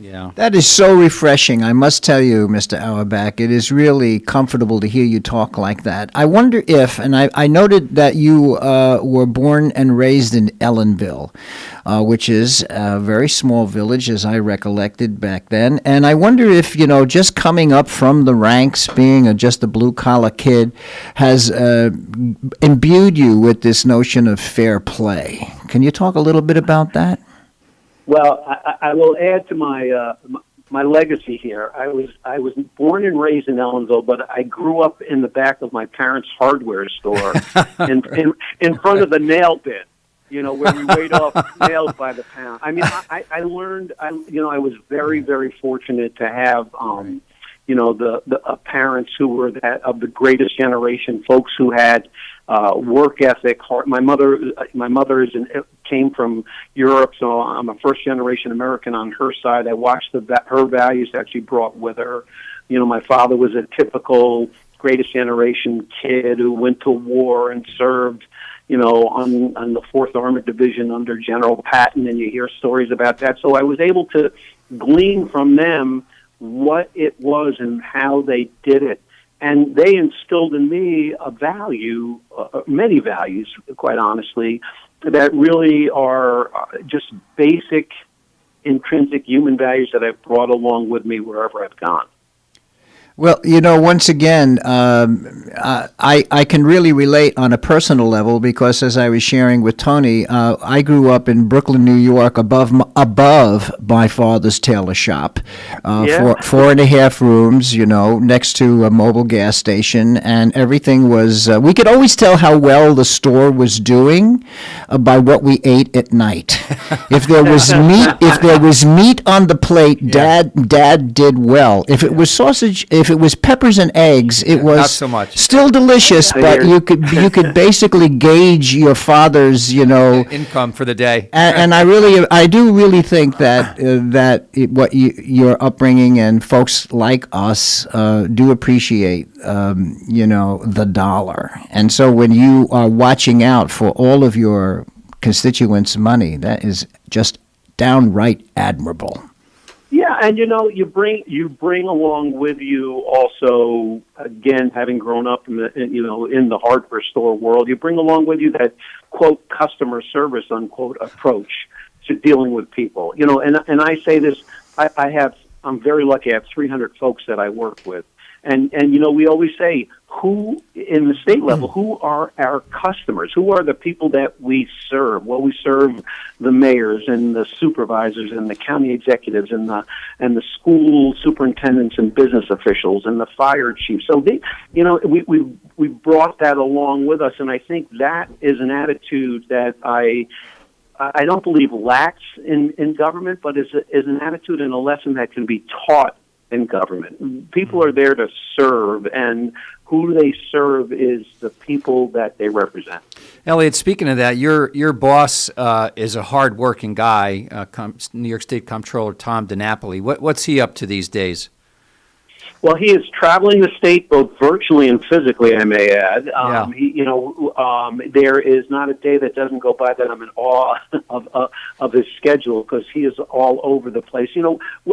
Yeah. That is so refreshing, I must tell you, Mr. Auerbach. It is really comfortable to hear you talk like that. I wonder if, and I noted that you were born and raised in Ellenville, which is a very small village, as I recollected back then. And I wonder if, just coming up from the ranks, being just a blue-collar kid, has imbued you with this notion of fair play. Can you talk a little bit about that? Well, I will add to my legacy here. I was born and raised in Ellenville, but I grew up in the back of my parents' hardware store, in front of the nail bin. Where we weighed off nails by the pound. I mean, I learned. I was very, very fortunate to have the parents who were that of the greatest generation, folks who had work ethic. My mother came from Europe, so I'm a first generation American on her side. I watched her values that she brought with her. My father was a typical greatest generation kid who went to war and served, on the 4th Armored Division under General Patton, and you hear stories about that. So I was able to glean from them what it was and how they did it. And they instilled in me a value, many values, quite honestly, that really are just basic, intrinsic human values that I've brought along with me wherever I've gone. Well, once again, I can really relate on a personal level because, as I was sharing with Tony, I grew up in Brooklyn, New York, above my father's tailor shop, 4.5 rooms, next to a mobile gas station, and everything was. We could always tell how well the store was doing by what we ate at night. If there was meat on the plate, Dad did well. If it was sausage, if it was peppers and eggs, it was not so much. Still delicious, but you could basically gauge your father's, income for the day. And I do really think that your upbringing and folks like us do appreciate, the dollar. And so when you are watching out for all of your constituents' money, that is just downright admirable. Yeah, and you bring along with you also, again, having grown up in the hardware store world, you bring along with you that quote customer service unquote approach to dealing with people. And I say this, I'm very lucky. I have 300 folks that I work with, and we always say, who in the state level, who are our customers? Who are the people that we serve? Well, we serve the mayors and the supervisors and the county executives and the school superintendents and business officials and the fire chiefs. So we brought that along with us, and I think that is an attitude that I don't believe lacks in government, but is an attitude and a lesson that can be taught in government. People are there to serve, and who they serve is the people that they represent. Elliot, speaking of that, your boss is a hard-working guy, New York State Comptroller Tom DiNapoli. What's he up to these days? Well, he is traveling the state both virtually and physically, I may add. There is not a day that doesn't go by that I'm in awe of his schedule because he is all over the place.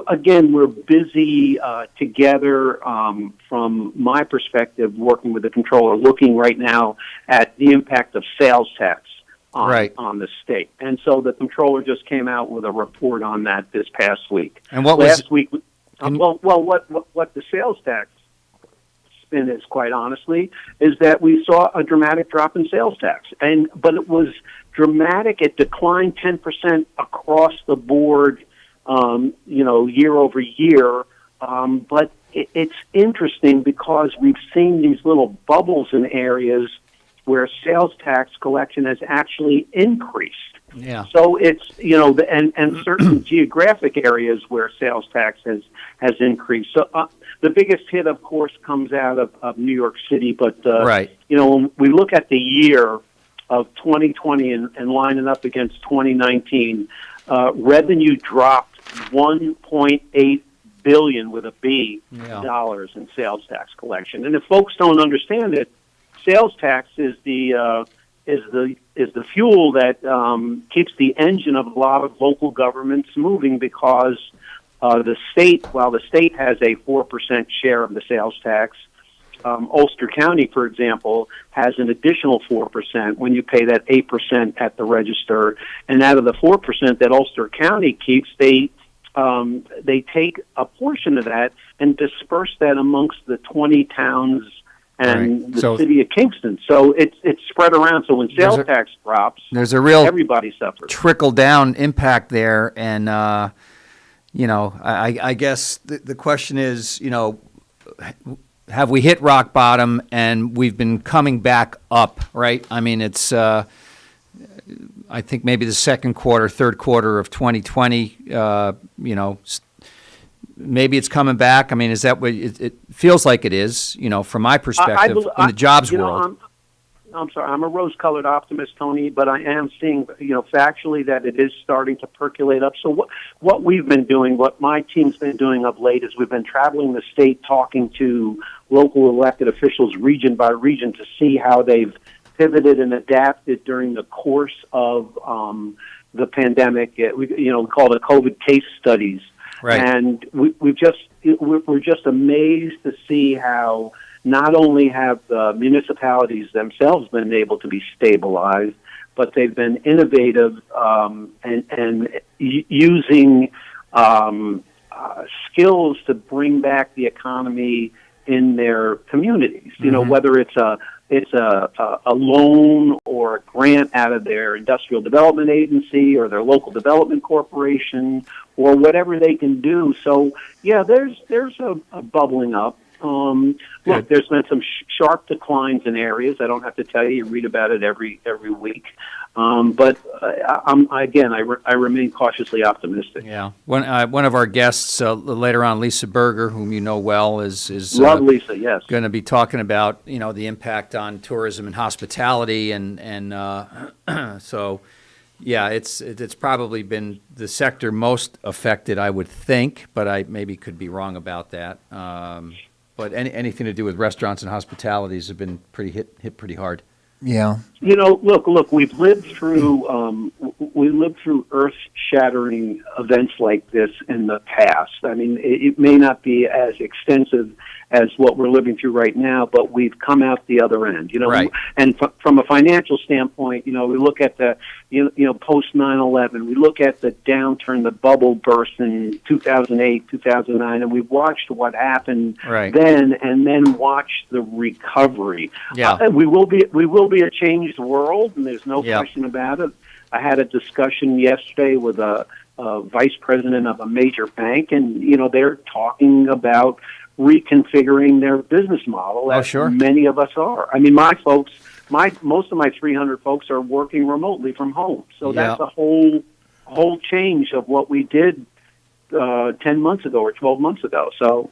Again, we're busy together from my perspective, working with the controller, looking right now at the impact of sales tax on the state. And so the controller just came out with a report on that this past week. And what last week? What the sales tax spin is, quite honestly, is that we saw a dramatic drop in sales tax, but it was dramatic. It declined 10% across the board, year over year. But it's interesting because we've seen these little bubbles in areas where sales tax collection has actually increased. Yeah. So it's, and certain geographic areas where sales tax has increased. So the biggest hit, of course, comes out of New York City. But, when we look at the year of 2020 and lining up against 2019, revenue dropped $1.8 billion with a B dollars in sales tax collection. And if folks don't understand it, sales tax is the fuel that keeps the engine of a lot of local governments moving because while the state has a 4% share of the sales tax, Ulster County, for example, has an additional 4% when you pay that 8% at the register. And out of the 4% that Ulster County keeps, they take a portion of that and disperse that amongst the 20 towns and the city of Kingston. So it's spread around. So when sales tax drops, there's a real everybody suffers. Trickle-down impact there. And, I guess the question is, have we hit rock bottom and we've been coming back up, right? I mean, it's, I think maybe the third quarter of 2020, maybe it's coming back. I mean, is that what it feels like it is, from my perspective in the jobs world? I'm sorry, I'm a rose-colored optimist, Tony, but I am seeing, factually that it is starting to percolate up. So what we've been doing, what my team's been doing of late is we've been traveling the state talking to local elected officials region by region to see how they've pivoted and adapted during the course of the pandemic. We call it COVID case studies. Right. And we're just amazed to see how not only have the municipalities themselves been able to be stabilized, but they've been innovative and using skills to bring back the economy in their communities. You know, whether it's a loan or a grant out of their industrial development agency or their local development corporation or whatever they can do. So yeah, there's a bubbling up. Look, there's been some sharp declines in areas. I don't have to tell you. You read about it every week. But I remain cautiously optimistic. Yeah. One of our guests later on, Lisa Berger, whom you know well, is love Lisa. Yes. Going to be talking about the impact on tourism and hospitality, and so yeah, it's probably been the sector most affected, I would think, but I maybe could be wrong about that. But anything to do with restaurants and hospitalities have been hit pretty hard. Yeah. You know, look, we've lived through earth-shattering events like this in the past. I mean, it may not be as extensive as what we're living through right now, but we've come out the other end. You know, right. And from a financial standpoint, we look at the post 9/11, we look at the downturn, the bubble burst in 2008, 2009, and we've watched what happened then, and then watched the recovery. Yeah, we will be a changed world, and there's no question about it. I had a discussion yesterday with a vice president of a major bank, and they're talking about reconfiguring their business model, as many of us are. I mean, most of my 300 folks are working remotely from home, so that's a whole change of what we did 10 months ago or 12 months ago. So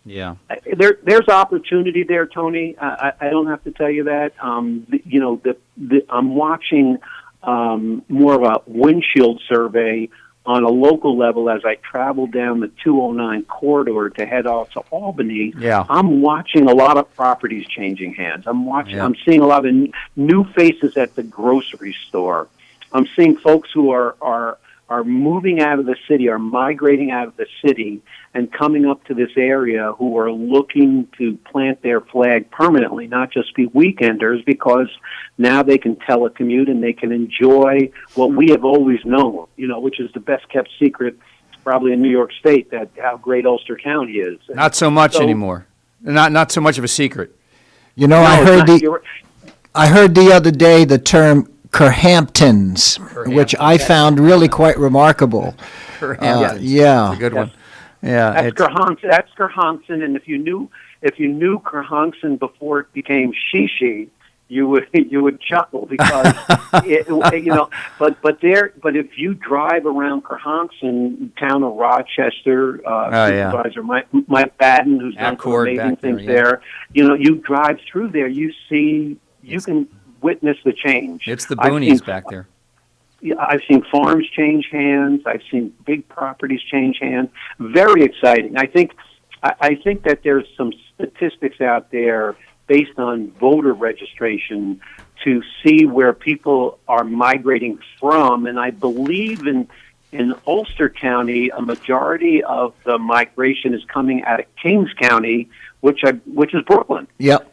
yeah, there's opportunity there, Tony. I don't have to tell you that. I'm watching more of a windshield survey on a local level as I travel down the 209 corridor to head off to Albany. Yeah. I'm watching a lot of properties changing hands. I'm seeing a lot of new faces at the grocery store. I'm seeing folks who are moving out of the city, are migrating out of the city and coming up to this area, who are looking to plant their flag permanently, not just be weekenders, because now they can telecommute and they can enjoy what we have always known, which is the best kept secret probably in New York State, that how great Ulster County is. Not so much anymore. Not so much of a secret. I heard the other day the term Kerhamptons, which I found really quite remarkable. Yeah, it's a good one. Yeah, that's Kerhonkson, and if you knew Kerhonkson before it became Shishi, you would chuckle, because but if you drive around Kerhonkson, town of Rochester, supervisor Mike Batten, who's done some amazing things there, you drive through there, you can witness the change. It's the boonies back there. I've seen farms change hands. I've seen big properties change hands. Very exciting. I think that there's some statistics out there based on voter registration to see where people are migrating from, and I believe in Ulster County, a majority of the migration is coming out of Kings County, which is Brooklyn. Yep.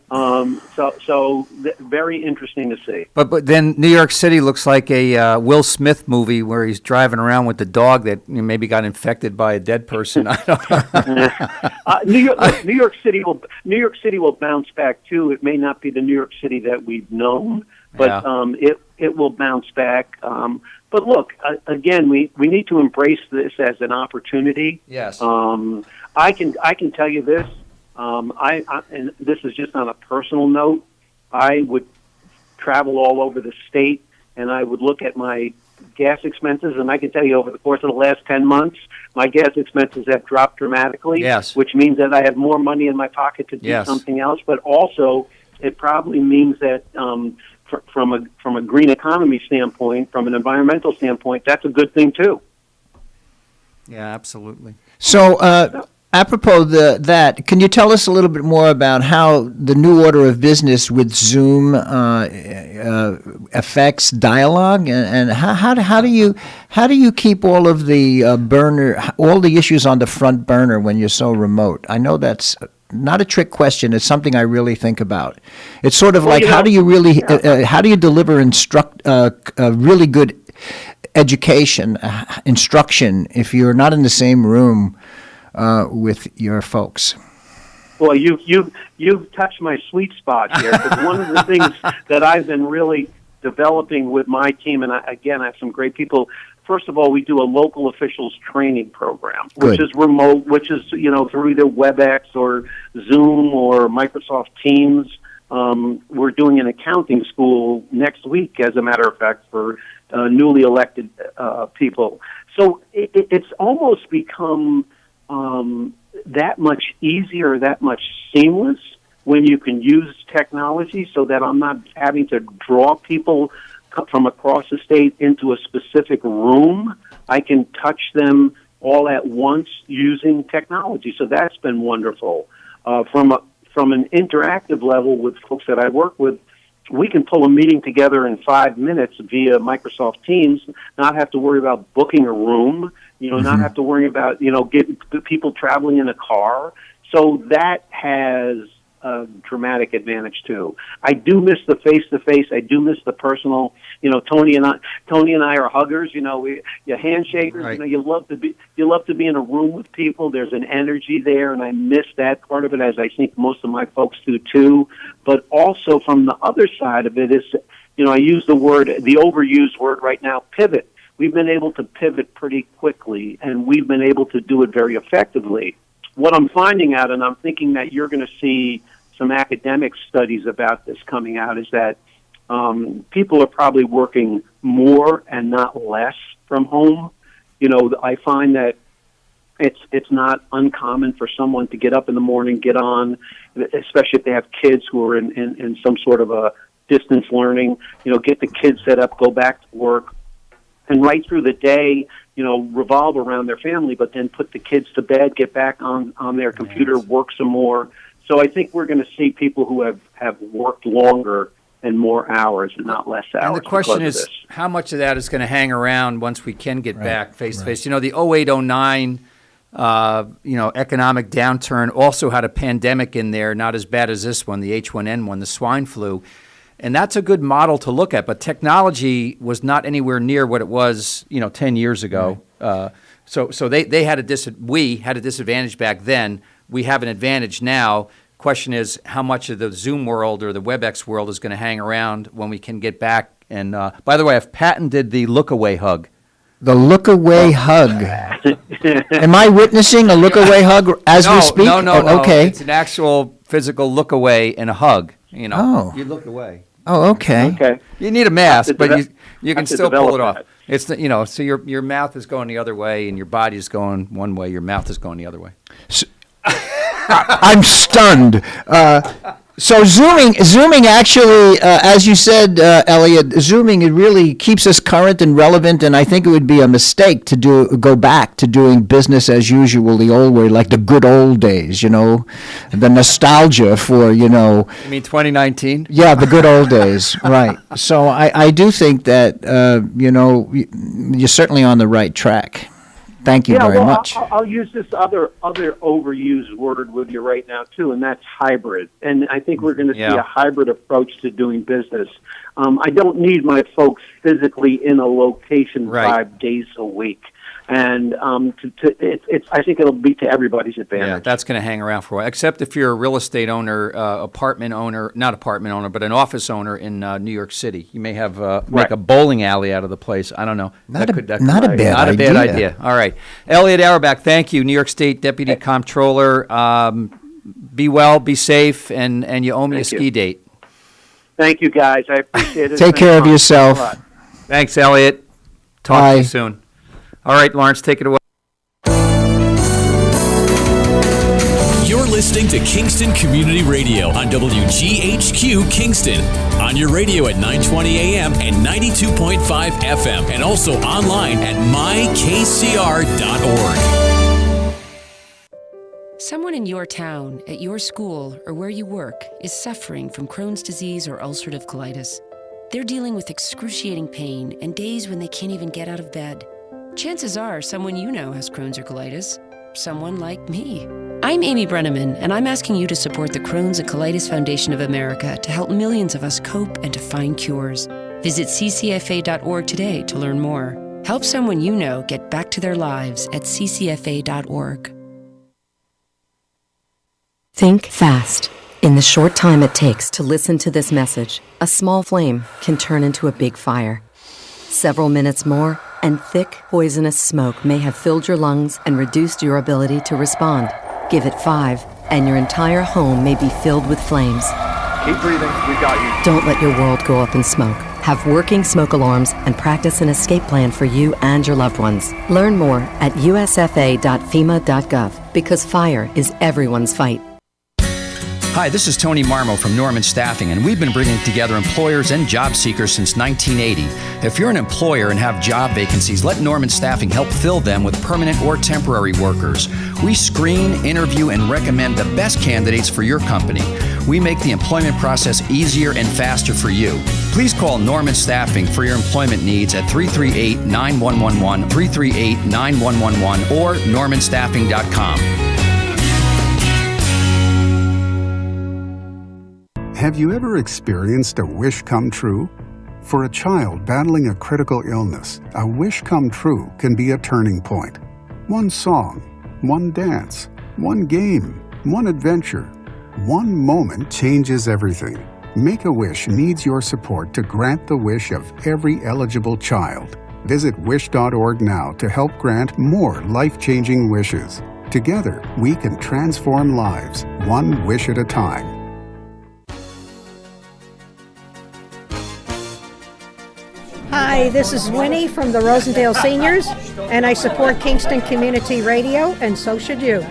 So very interesting to see. But then New York City looks like a Will Smith movie where he's driving around with the dog that maybe got infected by a dead person. I don't know. New York City will bounce back too. It may not be the New York City that we've known, but it will bounce back. But look, again, we need to embrace this as an opportunity. Yes. I can tell you this. And this is just on a personal note, I would travel all over the state, and I would look at my gas expenses, and I can tell you over the course of the last 10 months, my gas expenses have dropped dramatically, which means that I have more money in my pocket to do something else, but also it probably means that from a green economy standpoint, from an environmental standpoint, that's a good thing too. Yeah, absolutely. So, apropos that, can you tell us a little bit more about how the new order of business with Zoom affects dialogue, and how do you keep all of the all the issues on the front burner when you're so remote? I know that's not a trick question. It's something I really think about. It's sort of like, how do you really how do you deliver really good education, instruction, if you're not in the same room with your folks? Boy, you've touched my sweet spot here. Because one of the things that I've been really developing with my team, and I have some great people. First of all, we do a local officials training program, which is remote, which is through either WebEx or Zoom or Microsoft Teams. We're doing an accounting school next week, as a matter of fact, for newly elected people. So it's almost become that much easier, that much seamless when you can use technology, so that I'm not having to draw people from across the state into a specific room. I can touch them all at once using technology. So that's been wonderful. From an interactive level with folks that I work with, we can pull a meeting together in 5 minutes via Microsoft Teams, not have to worry about booking a room, not have to worry about, getting people traveling in a car. So that has a dramatic advantage too. I do miss the face-to-face. I do miss the personal. Tony and I are huggers. You're handshakers. Right. You love to be in a room with people. There's an energy there, and I miss that part of it, as I think most of my folks do too. But also from the other side of it is, I use the overused word right now, pivot. We've been able to pivot pretty quickly, and we've been able to do it very effectively. What I'm finding out, and I'm thinking that you're going to see some academic studies about this coming out, is that people are probably working more and not less from home. I find that it's not uncommon for someone to get up in the morning, get on, especially if they have kids who are in some sort of a distance learning, get the kids set up, go back to work, and right through the day, revolve around their family, but then put the kids to bed, get back on their computer, work some more. So I think we're going to see people who have worked longer and more hours and not less hours. And the question is, this. how much of that is going to hang around once we can get back face-to-face? The 08-09 economic downturn also had a pandemic in there, not as bad as this one, the H1N1, the swine flu. And that's a good model to look at, but technology was not anywhere near what it was, 10 years ago. Right. So we had a disadvantage back then. We have an advantage now. Question is, how much of the Zoom world or the WebEx world is going to hang around when we can get back? And by the way, I've patented the look-away hug. The look-away hug. Am I witnessing a look-away hug as we speak? No. Okay. It's an actual physical look-away and a hug. You look away. Oh, okay. Okay. You need a mask, but you can still pull it off. That. It's so your mouth is going the other way and your body is going one way. Your mouth is going the other way. I'm stunned. So zooming actually, as you said, Elliot, zooming, it really keeps us current and relevant, and I think it would be a mistake to go back to doing business as usual the old way, like the good old days, the nostalgia for, You mean 2019? Yeah, the good old days, right. So I do think that, you're certainly on the right track. Thank you very much. I'll use this other overused word with you right now, too, and that's hybrid. And I think we're going to see a hybrid approach to doing business. I don't need my folks physically in a location 5 days a week. And I think it'll be to everybody's advantage. Yeah, that's going to hang around for a while, except if you're a real estate owner, not apartment owner, but an office owner in New York City. You may have make a bowling alley out of the place. I don't know. Not a bad idea. All right. Elliot Auerbach, thank you, New York State Deputy Comptroller. Be well, be safe, and you owe me a ski date. Thank you, guys. I appreciate it. Take care of yourself. Thanks, Elliot. Talk to you soon. All right, Lawrence, take it away. You're listening to Kingston Community Radio on WGHQ Kingston. On your radio at 920 AM and 92.5 FM, and also online at mykcr.org. Someone in your town, at your school, or where you work is suffering from Crohn's disease or ulcerative colitis. They're dealing with excruciating pain and days when they can't even get out of bed. Chances are someone you know has Crohn's or colitis. Someone like me. I'm Amy Brenneman, and I'm asking you to support the Crohn's and Colitis Foundation of America to help millions of us cope and to find cures. Visit ccfa.org today to learn more. Help someone you know get back to their lives at ccfa.org. Think fast. In the short time it takes to listen to this message, a small flame can turn into a big fire. Several minutes more, and thick, poisonous smoke may have filled your lungs and reduced your ability to respond. Give it 5, and your entire home may be filled with flames. Keep breathing. We got you. Don't let your world go up in smoke. Have working smoke alarms and practice an escape plan for you and your loved ones. Learn more at usfa.fema.gov, because fire is everyone's fight. Hi, this is Tony Marmo from Norman Staffing, and we've been bringing together employers and job seekers since 1980. If you're an employer and have job vacancies, let Norman Staffing help fill them with permanent or temporary workers. We screen, interview, and recommend the best candidates for your company. We make the employment process easier and faster for you. Please call Norman Staffing for your employment needs at 338-9111, 338-9111, or normanstaffing.com. Have you ever experienced a wish come true? For a child battling a critical illness, a wish come true can be a turning point. One song, one dance, one game, one adventure, one moment changes everything. Make-A-Wish needs your support to grant the wish of every eligible child. Visit wish.org now to help grant more life-changing wishes. Together, we can transform lives, one wish at a time. Hi, this is Winnie from the Rosendale Seniors, and I support Kingston Community Radio, and so should you.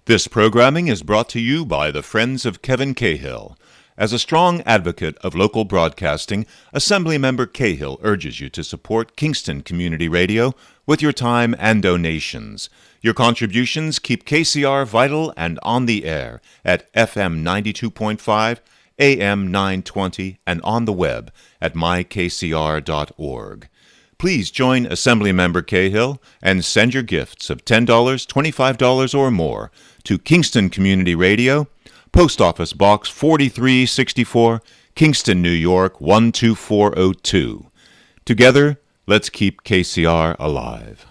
This programming is brought to you by the Friends of Kevin Cahill. As a strong advocate of local broadcasting, Assemblymember Cahill urges you to support Kingston Community Radio with your time and donations. Your contributions keep KCR vital and on the air at FM 92.5, AM 920, and on the web at mykcr.org. Please join Assemblymember Cahill and send your gifts of $10, $25, or more to Kingston Community Radio, Post Office Box 4364, Kingston, New York 12402. Together, let's keep KCR alive.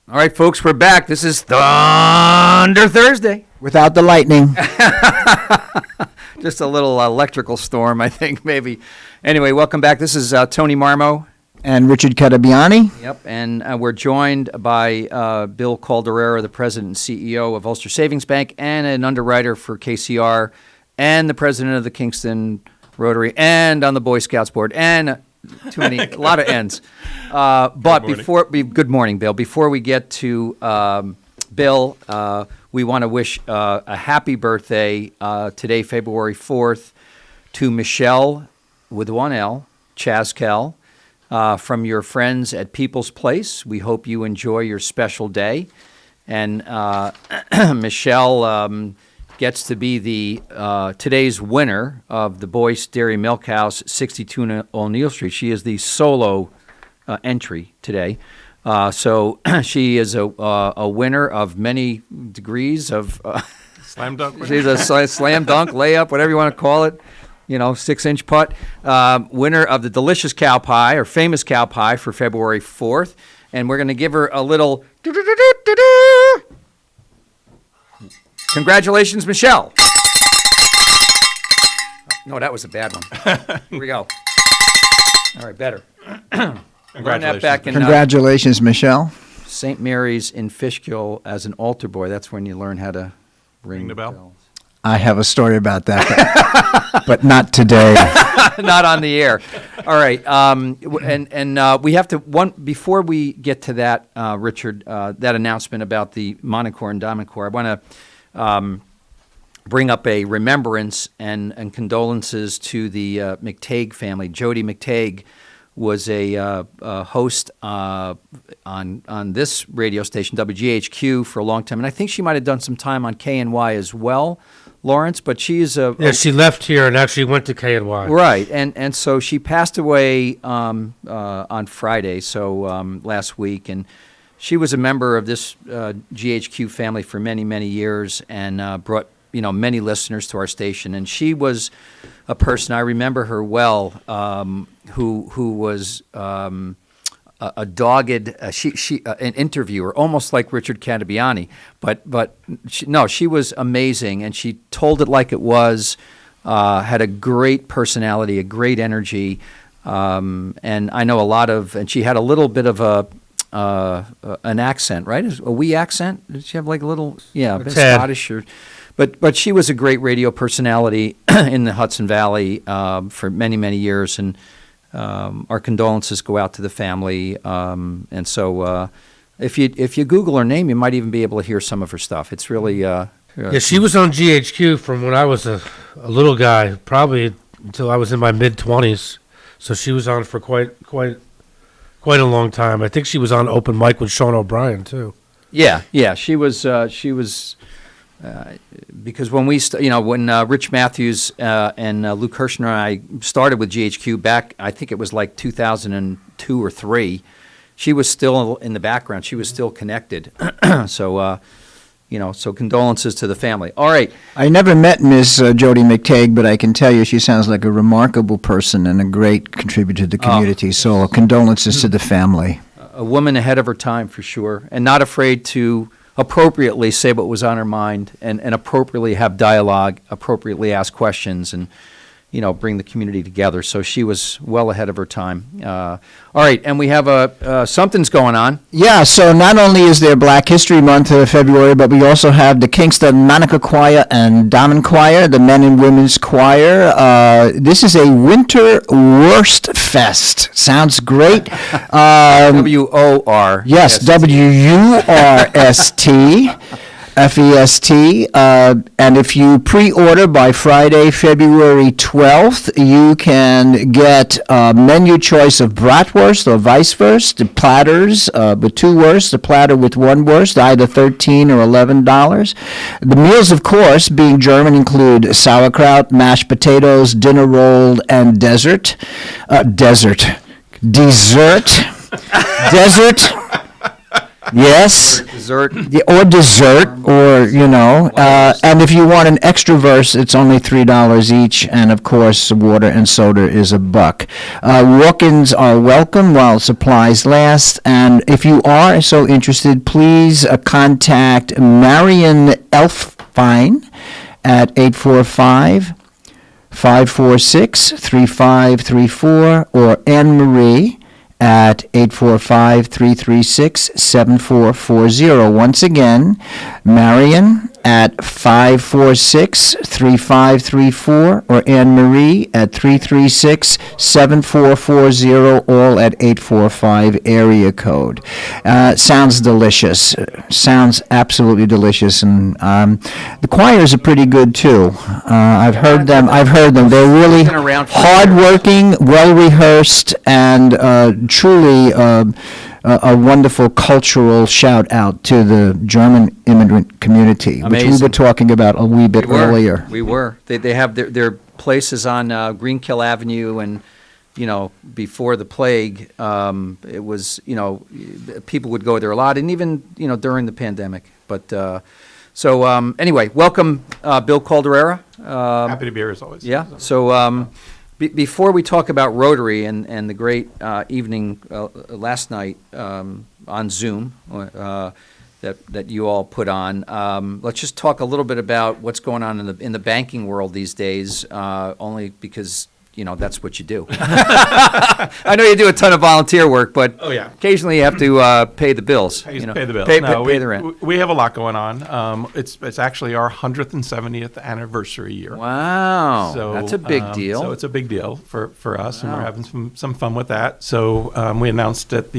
All right, folks, we're back. This is Thunder Thursday. Without the lightning. Just a little electrical storm, I think, maybe. Anyway, welcome back. This is Tony Marmo. And Richard Catabiani. Yep, and we're joined by Bill Calderera, the president and CEO of Ulster Savings Bank, and an underwriter for KCR, and the president of the Kingston Rotary, and on the Boy Scouts board, and too many, a lot of ends. But good morning, Bill. Before we get to Bill, we want to wish a happy birthday today, February 4th, to Michelle with one L, Chaskel. From your friends at People's Place. We hope you enjoy your special day. And Michelle gets to be the today's winner of the Boyce Dairy Milk House, 62 O'Neill Street. She is the solo entry today. So she is a winner of many degrees of... Slam dunk. She's a slam dunk, layup, whatever you want to call it. 6-inch putt, winner of the delicious cow pie, or famous cow pie, for February 4th. And we're going to give her a little... Congratulations, Michelle. No, that was a bad one. Here we go. All right, better. Run that back in, Congratulations, Michelle. St. Mary's in Fishkill as an altar boy. That's when you learn how to ring the bell. I have a story about that, but not today. Not on the air. All right, and we have to before we get to that, Richard, that announcement about the Monacore and Diamond Corps. I want to bring up a remembrance and condolences to the McTague family. Jody McTague was a host on this radio station, WGHQ, for a long time, and I think she might have done some time on KNY as well, Lawrence, but she's she left here and actually went to KNY. Right, and so she passed away on Friday, so last week, and she was a member of this GHQ family for many, many years, and brought many listeners to our station. And she was a person, I remember her well, who was a dogged an interviewer, almost like Richard Cantabiani. But she was amazing, and she told it like it was. Had a great personality, a great energy, and I know and she had a little bit of an accent, right? A wee accent? Did she have like a little, a bit Scottish? But she was a great radio personality in the Hudson Valley for many, many years, and our condolences go out to the family. And so if you Google her name, you might even be able to hear some of her stuff. It's really... she was on GHQ from when I was a little guy, probably until I was in my mid-20s. So she was on for quite a long time. I think she was on open mic with Sean O'Brien too. Yeah, she was. Because when when Rich Matthews and Luke Kirshner and I started with GHQ back, I think it was like 2002 or 3. She was still in the background. She was still connected. So condolences to the family. All right. I never met Miss Jody McTague, but I can tell you she sounds like a remarkable person and a great contributor to the community. So condolences to the family. A woman ahead of her time, for sure, and not afraid to appropriately say what was on her mind and appropriately have dialogue, appropriately ask questions, and bring the community together. So she was well ahead of her time. All right, and we have something's going on. Yeah, so not only is there Black History Month February, but we also have the Kingston Monica Choir and Damen Choir, the men and women's choir. This is a winter worst fest. Sounds great. W-O-R. Yes, W-U-R-S-T. FEST, and if you pre-order by Friday, February 12th, you can get a menu choice of bratwurst or vice versa, the platters with 2 wursts, the platter with 1 wurst, either $13 or $11. The meals, of course, being German, include sauerkraut, mashed potatoes, dinner roll, and dessert. Yes. Dessert. Or dessert, or, and if you want an extra verse, it's only $3 each, and of course, water and soda is $1. Walk-ins are welcome while supplies last, and if you are so interested, please contact Marion Elfine at 845-546-3534, or Anne Marie at 845-336-7440. Once again, Marion at 546-3534, or Anne Marie at 336-7440, all at 845 area code. Sounds delicious. Sounds absolutely delicious, and the choirs are pretty good too. I've heard them. They're really hardworking, well rehearsed, and truly a wonderful cultural shout out to the German immigrant community, which we were talking about a wee bit earlier. We were. They have their places on Greenkill Avenue, and before the plague, it was people would go there a lot, and even during the pandemic. But anyway, welcome, Bill Calderera. Happy to be here as always. Yeah. So. Before we talk about Rotary and the great evening last night on Zoom that you all put on, let's just talk a little bit about what's going on in the banking world these days. Only because that's what you do. I know you do a ton of volunteer work, but occasionally you have to pay the bills. Pay the bills. Pay the rent. We have a lot going on. It's actually our 170th anniversary year. Wow, so that's a big deal. So it's a big deal for us, and we're having some fun with that. So we announced at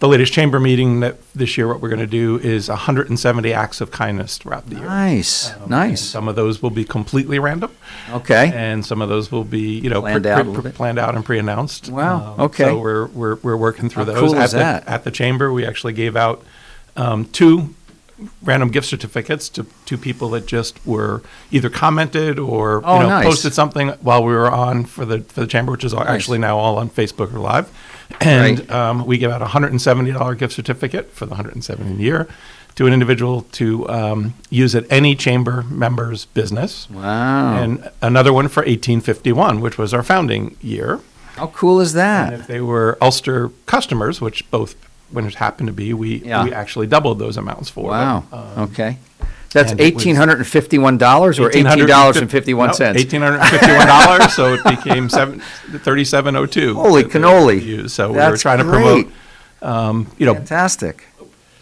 the latest chamber meeting that this year what we're going to do is 170 acts of kindness throughout the year. Nice. Some of those will be completely random. Okay. And some of those will be planned out and pre-announced. Wow. Okay. So we're working through How those. Cool is that? At the chamber, we actually gave out 2 random gift certificates to people that just were either commented or nice. posted something while we were on for the chamber, which is actually now all on Facebook or live. And we give out a $170 gift certificate for the 170th year to an individual to use at any chamber member's business. Wow. And another one for 1851, which was our founding year. How cool is that? And if they were Ulster customers, which both winners happen to be, we actually doubled those amounts for them. Wow. Okay. That's $1,851 or $18.51? No, $1,851, so it became $37.02. Holy cannoli. So we were trying to promote, Fantastic.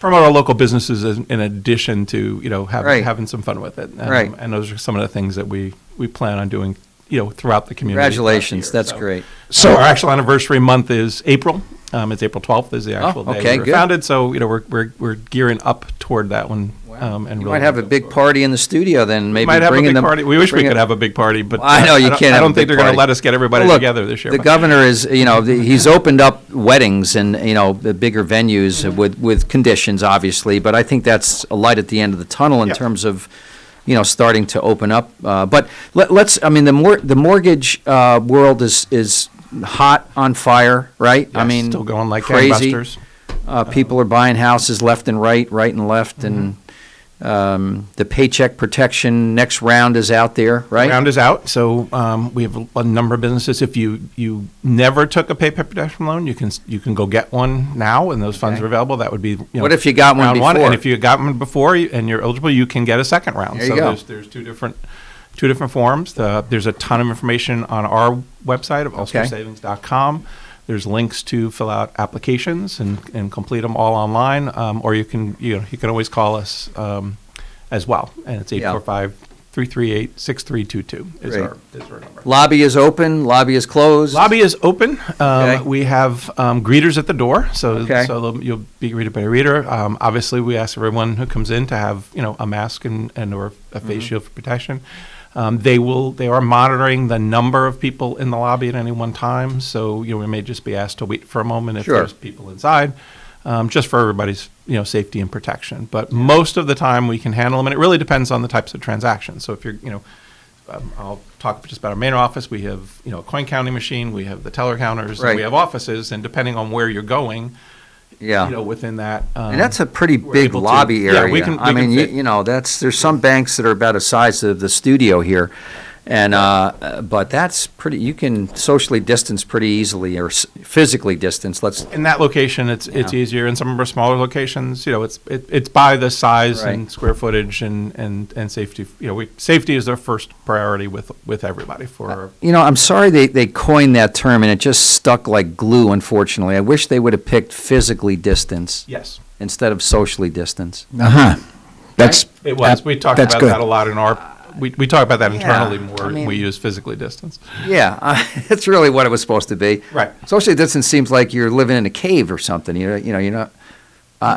Promote our local businesses in addition to, having some fun with it. Right. And those are some of the things that we plan on doing, throughout the community. Congratulations. That's great. So our actual anniversary month is April. It's April 12th is the actual day we were founded. So, we're gearing up toward that one. And you might have a big party in the studio then. Maybe might have a big party. We wish we could have have a big party, but I know you can't. I don't think they're going to let us get everybody together this year. The governor is, he's opened up weddings and the bigger venues with conditions, obviously. But I think that's a light at the end of the tunnel in terms of, starting to open up. But let's. I mean, the mortgage world is hot on fire, right? Yes, I mean, still going like crazy. gangbusters. People are buying houses left and right and left, and the paycheck protection next round is out there, right? Round is out. So we have a number of businesses. If you never took a paycheck protection loan, you can go get one now, and those funds are available. That would be what if you got one before? And if you got one before and you're eligible, you can get a second round. There you go. There's two different forms. There's a ton of information on our website of ulstersavings.com. There's links to fill out applications and complete them all online, or you can always call us as well, and it's 845-338-6322 is our number. Lobby is open. Lobby is closed. Lobby is open. We have greeters at the door, so you'll be greeted by a greeter. Obviously, we ask everyone who comes in to have a mask and or a face shield for protection. They are monitoring the number of people in the lobby at any one time, so we may just be asked to wait for a moment if there's people inside, just for everybody's safety and protection. But most of the time we can handle them, and it really depends on the types of transactions. So if you're I'll talk just about our main office. We have a coin counting machine, we have the teller counters, and we have offices, and depending on where you're going. Within that, and that's a pretty big lobby area. There's some banks that are about the size of the studio here, and but that's pretty. You can socially distance pretty easily, or physically distance. In that location, it's easier. In some of our smaller locations, it's by the size and square footage and safety. Safety is our first priority with everybody. I'm sorry they coined that term and it just stuck like glue. Unfortunately, I wish they would have picked physically distance. Yes. Instead of socially distance. That's it was. We talked about good. That a lot in our. We talk about that internally more. We use physically distance. Yeah, that's really what it was supposed to be. Right. Socially distance seems like you're living in a cave or something. You're not.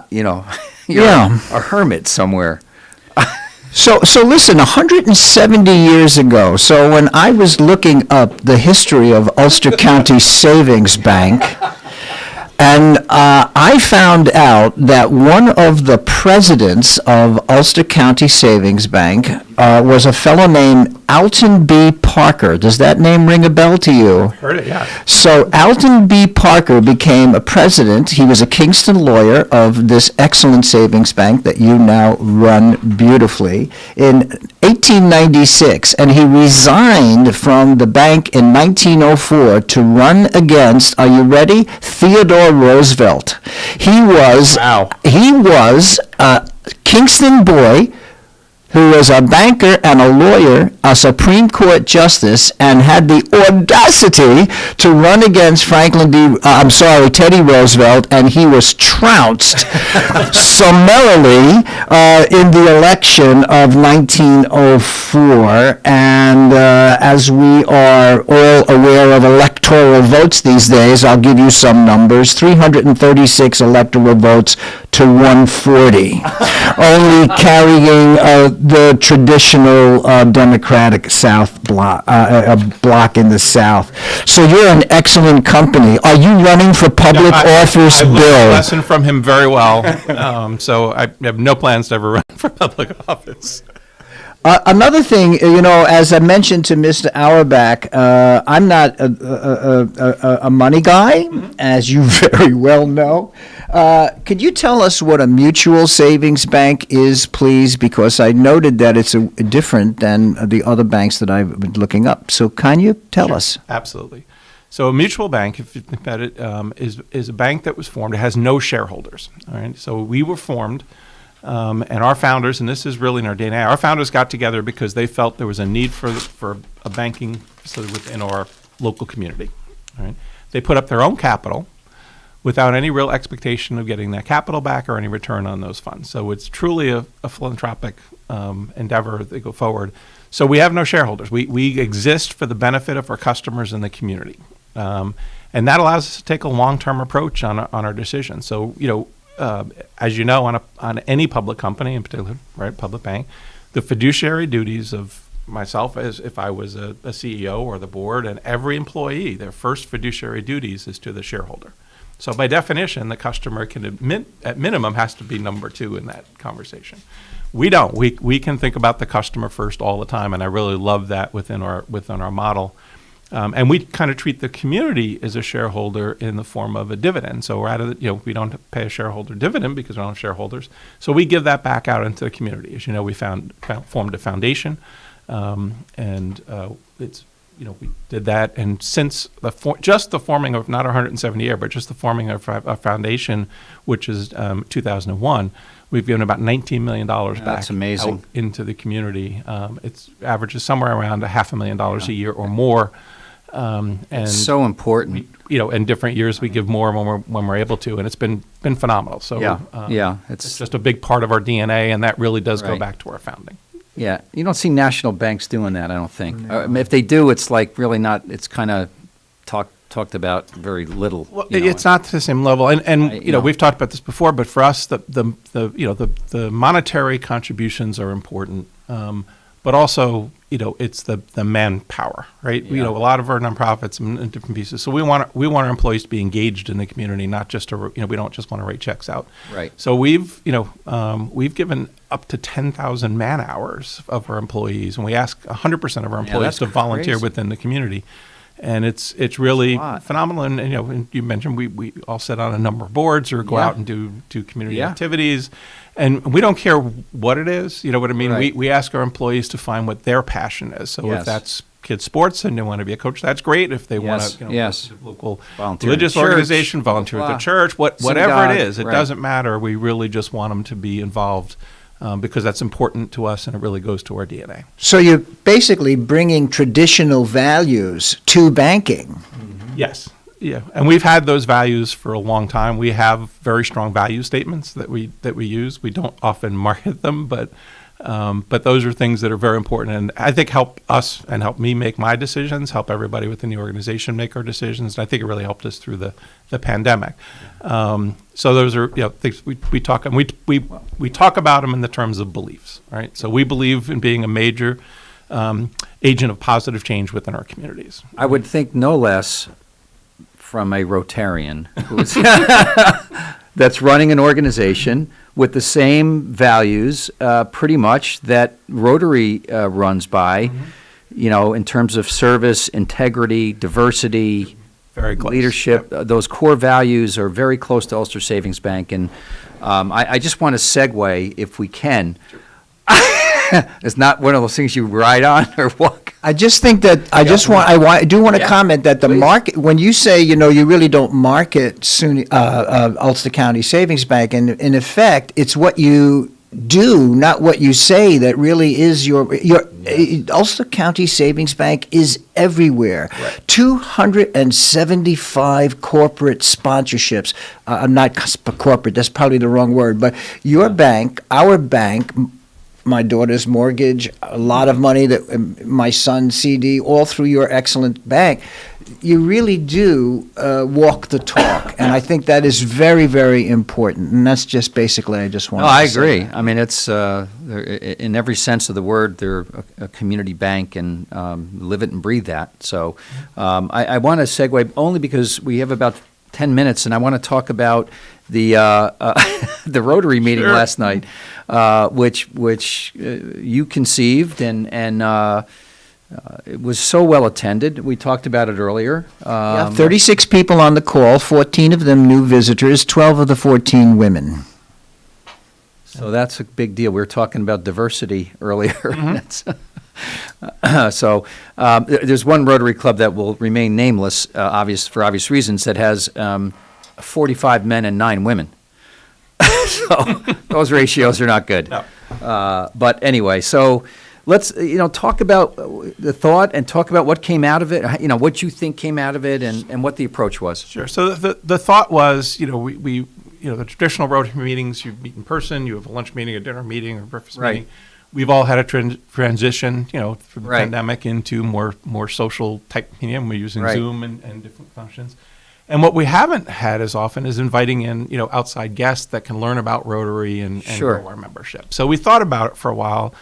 You're a hermit somewhere. So listen, 170 years ago, so when I was looking up the history of Ulster County Savings Bank, and I found out that one of the presidents of Ulster County Savings Bank was a fellow named Alton B. Parker. Does that name ring a bell to you? Heard it, yeah. So Alton B. Parker became a president. He was a Kingston lawyer of this excellent savings bank that you now run beautifully in 1896, and he resigned from the bank in 1904 to run against, are you ready, Theodore Roosevelt. He was a Kingston boy who was a banker and a lawyer, a Supreme Court justice, and had the audacity to run against Teddy Roosevelt, and he was trounced summarily in the election of 1904. And as we are all aware of electoral votes these days, I'll give you some numbers: 336 electoral votes to 140, only carrying the traditional Democratic South block in the South. So you're an excellent company. Are you running for public office, Bill? I learned a lesson from him very well. So I have no plans to ever run for public office. Another thing, as I mentioned to Mr. Auerbach, I'm not a money guy, as you very well know. Could you tell us what a mutual savings bank is, please? Because I noted that it's different than the other banks that I've been looking up. So can you tell us? Absolutely. So a mutual bank, if you think about it, is a bank that was formed. It has no shareholders. All right. So we were formed, and our founders, and this is really in our DNA. Our founders got together because they felt there was a need for a banking facility within our local community. All right. They put up their own capital without any real expectation of getting that capital back or any return on those funds. So it's truly a philanthropic endeavor that go forward. So we have no shareholders. We exist for the benefit of our customers and the community. And that allows us to take a long-term approach on our decisions. So, as you know, on any public company, in particular, right, public bank, the fiduciary duties of myself, as if I was a CEO or the board, and every employee, their first fiduciary duties is to the shareholder. So by definition, the customer can admit, at minimum, has to be number two in that conversation. We don't. We can think about the customer first all the time, and I really love that within our model. And we kind of treat the community as a shareholder in the form of a dividend. So we don't pay a shareholder dividend because we don't have shareholders. So we give that back out into the community. As you know, we formed a foundation, and it's. We did that, and since just the forming of, not our 170 year, but just the forming of our foundation, which is 2001, we've given about $19 million back. That's amazing. Out into the community. It's averages somewhere around $500,000 a year or more. And it's so important. In different years we give more when we're able to, and it's been phenomenal. So it's just a big part of our DNA, and that really does go back to our founding. Yeah, you don't see national banks doing that, I don't think. No. If they do, it's like really not. It's kind of talked about very little. Well, it's not to the same level, and we've talked about this before. But for us, the monetary contributions are important, but also it's the manpower, right? Yeah. A lot of our nonprofits and different pieces. So we want our employees to be engaged in the community, not just we don't just want to write checks out. Right. So we've given up to 10,000 man hours of our employees, and we ask 100% of our employees to volunteer within the community. And it's really phenomenal. And you mentioned we all sit on a number of boards or go out and do community activities, and we don't care what it is. You know what I mean? Right. We ask our employees to find what their passion is. So if that's kids sports and they want to be a coach, that's great. If they want to, local volunteer religious organization, volunteer at the church, whatever it is, it doesn't matter. We really just want them to be involved. Because that's important to us, and it really goes to our DNA. So you're basically bringing traditional values to banking. Mm-hmm. Yes, yeah, and we've had those values for a long time. We have very strong value statements that we use. We don't often market them, but those are things that are very important, and I think help us and help me make my decisions, help everybody within the organization make our decisions. And I think it really helped us through the pandemic. So those are things we talk, and we talk about them in the terms of beliefs, right? So we believe in being a major agent of positive change within our communities. I would think no less from a Rotarian who's that's running an organization with the same values, pretty much, that Rotary runs by, in terms of service, integrity, diversity, very close. Leadership. Those core values are very close to Ulster Savings Bank. And I just want to segue, if we can. It's not one of those things you ride on or walk. I just think that I do want to comment that the market, when you say you really don't market Ulster County Savings Bank, and in effect it's what you do, not what you say, that really is your Ulster County Savings Bank is everywhere. Right. 275 corporate sponsorships. Not corporate, that's probably the wrong word, but your bank, our bank, my daughter's mortgage, a lot of money, that my son's CD, all through your excellent bank. You really do walk the talk, and I think that is very, very important. And that's just basically, I just want to say. I agree. I mean, it's in every sense of the word, they're a community bank, and live it and breathe that. So I want to segue only because we have about 10 minutes, and I want to talk about the the Rotary meeting last night, which you conceived, and it was so well attended. We talked about it earlier. 36 people on the call, 14 of them new visitors, 12 of the 14 women. So that's a big deal. We were talking about diversity earlier. So there's one Rotary Club that will remain nameless, for obvious reasons, that has 45 men and 9 women. So those ratios are not good. No. But anyway, so let's talk about the thought and talk about what came out of it. What you think came out of it, and what the approach was. Sure. So the thought was, we the traditional Rotary meetings, you meet in person, you have a lunch meeting, a dinner meeting, or a breakfast meeting. We've all had a transition, from the pandemic into more social type medium. We're using Zoom and different functions. And what we haven't had as often is inviting in, outside guests that can learn about Rotary and grow our membership. So we thought about it for a while,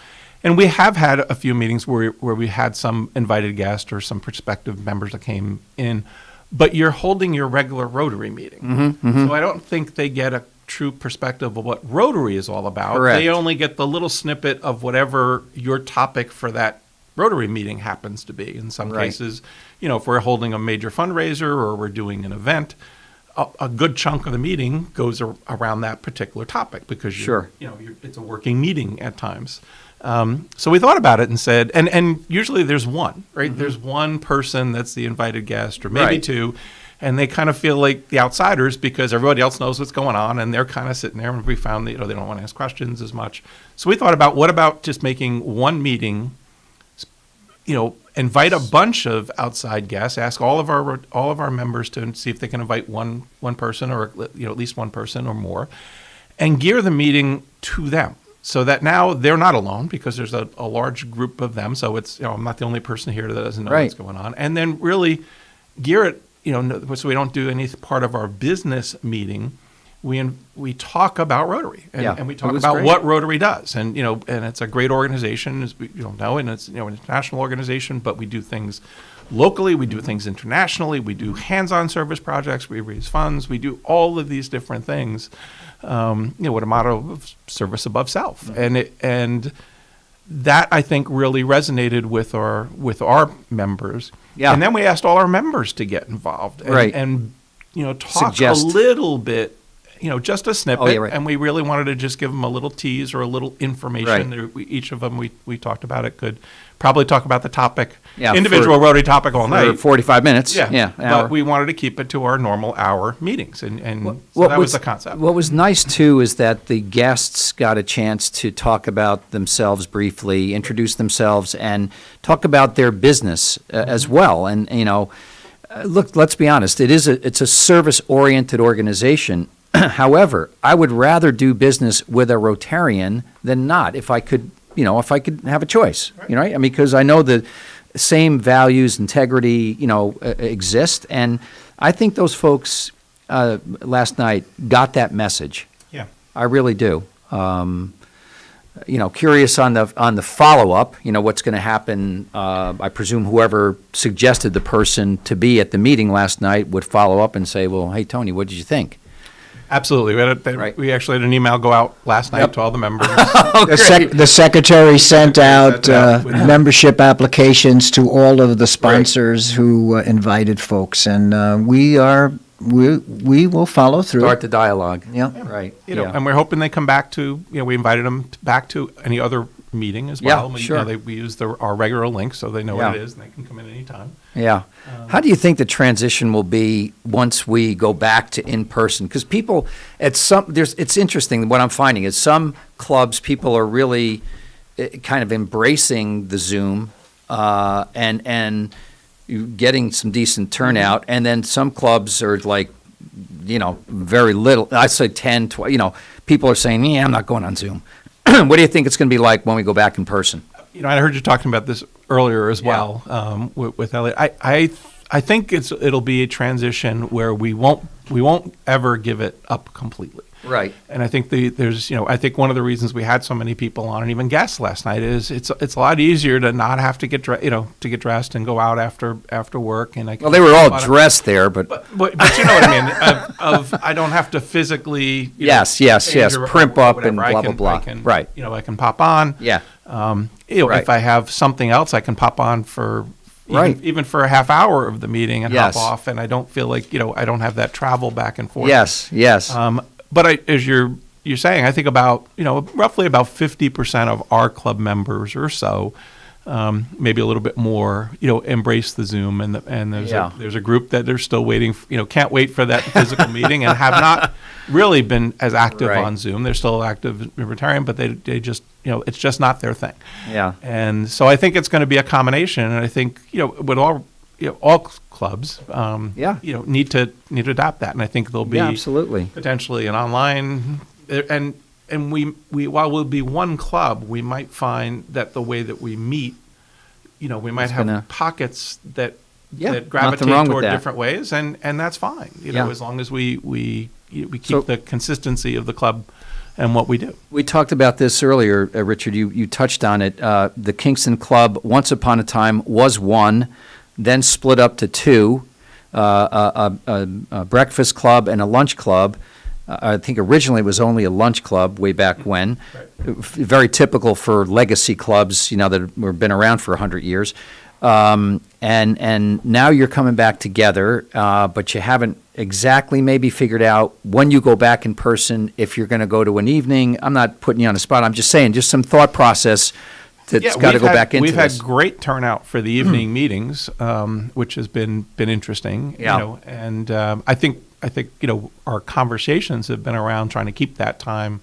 and we have had a few meetings where we had some invited guests or some prospective members that came in, but you're holding your regular Rotary meeting. So I don't think they get a true perspective of what Rotary is all about. Correct. They only get the little snippet of whatever your topic for that Rotary meeting happens to be. In some cases, if we're holding a major fundraiser or we're doing an event, a good chunk of the meeting goes around that particular topic because it's a working meeting at times. So we thought about it and said, and usually there's one, right? There's one person that's the invited guest, or maybe two, and they kind of feel like the outsiders because everybody else knows what's going on, and they're kind of sitting there, and we found that they don't want to ask questions as much. So we thought about, what about just making one meeting, invite a bunch of outside guests, ask all of our members to see if they can invite one person, or at least one person or more, and gear the meeting to them, so that now they're not alone because there's a large group of them. So it's I'm not the only person here that doesn't know what's going on, and then really gear it so we don't do any part of our business meeting. We talk about Rotary, and we talk about what Rotary does, and and it's a great organization, as we know, and it's an international organization, but we do things locally, we do things internationally, we do hands-on service projects, we raise funds, we do all of these different things, with a motto of service above self, and that I think really resonated with our members, and then we asked all our members to get involved, and talk a little bit. Just a snippet, and we really wanted to just give them a little tease or a little information. Each of them, we talked about it, could probably talk about the topic, individual Rotary topic all night. 45 minutes. But we wanted to keep it to our normal hour meetings, and so that was the concept. What was nice, too, is that the guests got a chance to talk about themselves briefly, introduce themselves, and talk about their business as well. And, look, let's be honest, it's a service-oriented organization. However, I would rather do business with a Rotarian than not, if I could have a choice, because I know the same values, integrity, exist, and I think those folks last night got that message. Yeah, I really do. Curious on the follow-up, what's going to happen. I presume whoever suggested the person to be at the meeting last night would follow up and say, well, hey, Tony, what did you think? Absolutely. We actually had an email go out last night to all the members. The secretary sent out membership applications to all of the sponsors who invited folks, and we will follow through. Start the dialogue. Yeah. Right. And we're hoping they come back to, we invited them back to any other meeting as well. We use our regular link, so they know what it is, and they can come in anytime. Yeah. How do you think the transition will be once we go back to in-person? Because people, it's interesting, what I'm finding is some clubs, people are really kind of embracing the Zoom and getting some decent turnout, and then some clubs are like, very little. I'd say 10, 12, people are saying, yeah, I'm not going on Zoom. What do you think it's going to be like when we go back in person? I heard you talking about this earlier as well with Elliot. I think it'll be a transition where we won't ever give it up completely. Right. And I think I think one of the reasons we had so many people on and even guests last night is it's a lot easier to not have to get dressed and go out after work. And they were all dressed there, but you know what I mean. I don't have to physically yes, primp up and blah blah blah. Right. I can pop on. Yeah. If I have something else, I can pop on for. Even for a half hour of the meeting and hop off, and I don't feel like I don't have that travel back and forth. Yes. But as you're saying, I think about roughly about 50% of our club members or so maybe a little bit more, embrace the Zoom, and there's a group that they're still waiting, can't wait for that physical meeting, and have not really been as active on Zoom. They're still active in Rotarian, but they just, it's just not their thing. Yeah. And so I think it's going to be a combination, and I think, with all clubs, need to adopt that, and I think there'll be absolutely potentially an online, and we while we'll be one club, we might find that the way that we meet, we might have pockets that gravitate toward different ways, and that's fine, as long as we keep the consistency of the club and what we do. We talked about this earlier, Richard. You touched on it. The Kingston Club, once upon a time, was one, then split up to two, a breakfast club and a lunch club. I think originally it was only a lunch club way back when. Very typical for legacy clubs, that have been around for 100 years. And now you're coming back together, but you haven't exactly maybe figured out when you go back in person, if you're going to go to an evening. I'm not putting you on the spot. I'm just saying, just some thought process that's got to go back into this. We've had great turnout for the evening meetings, which has been interesting. And I think our conversations have been around trying to keep that time.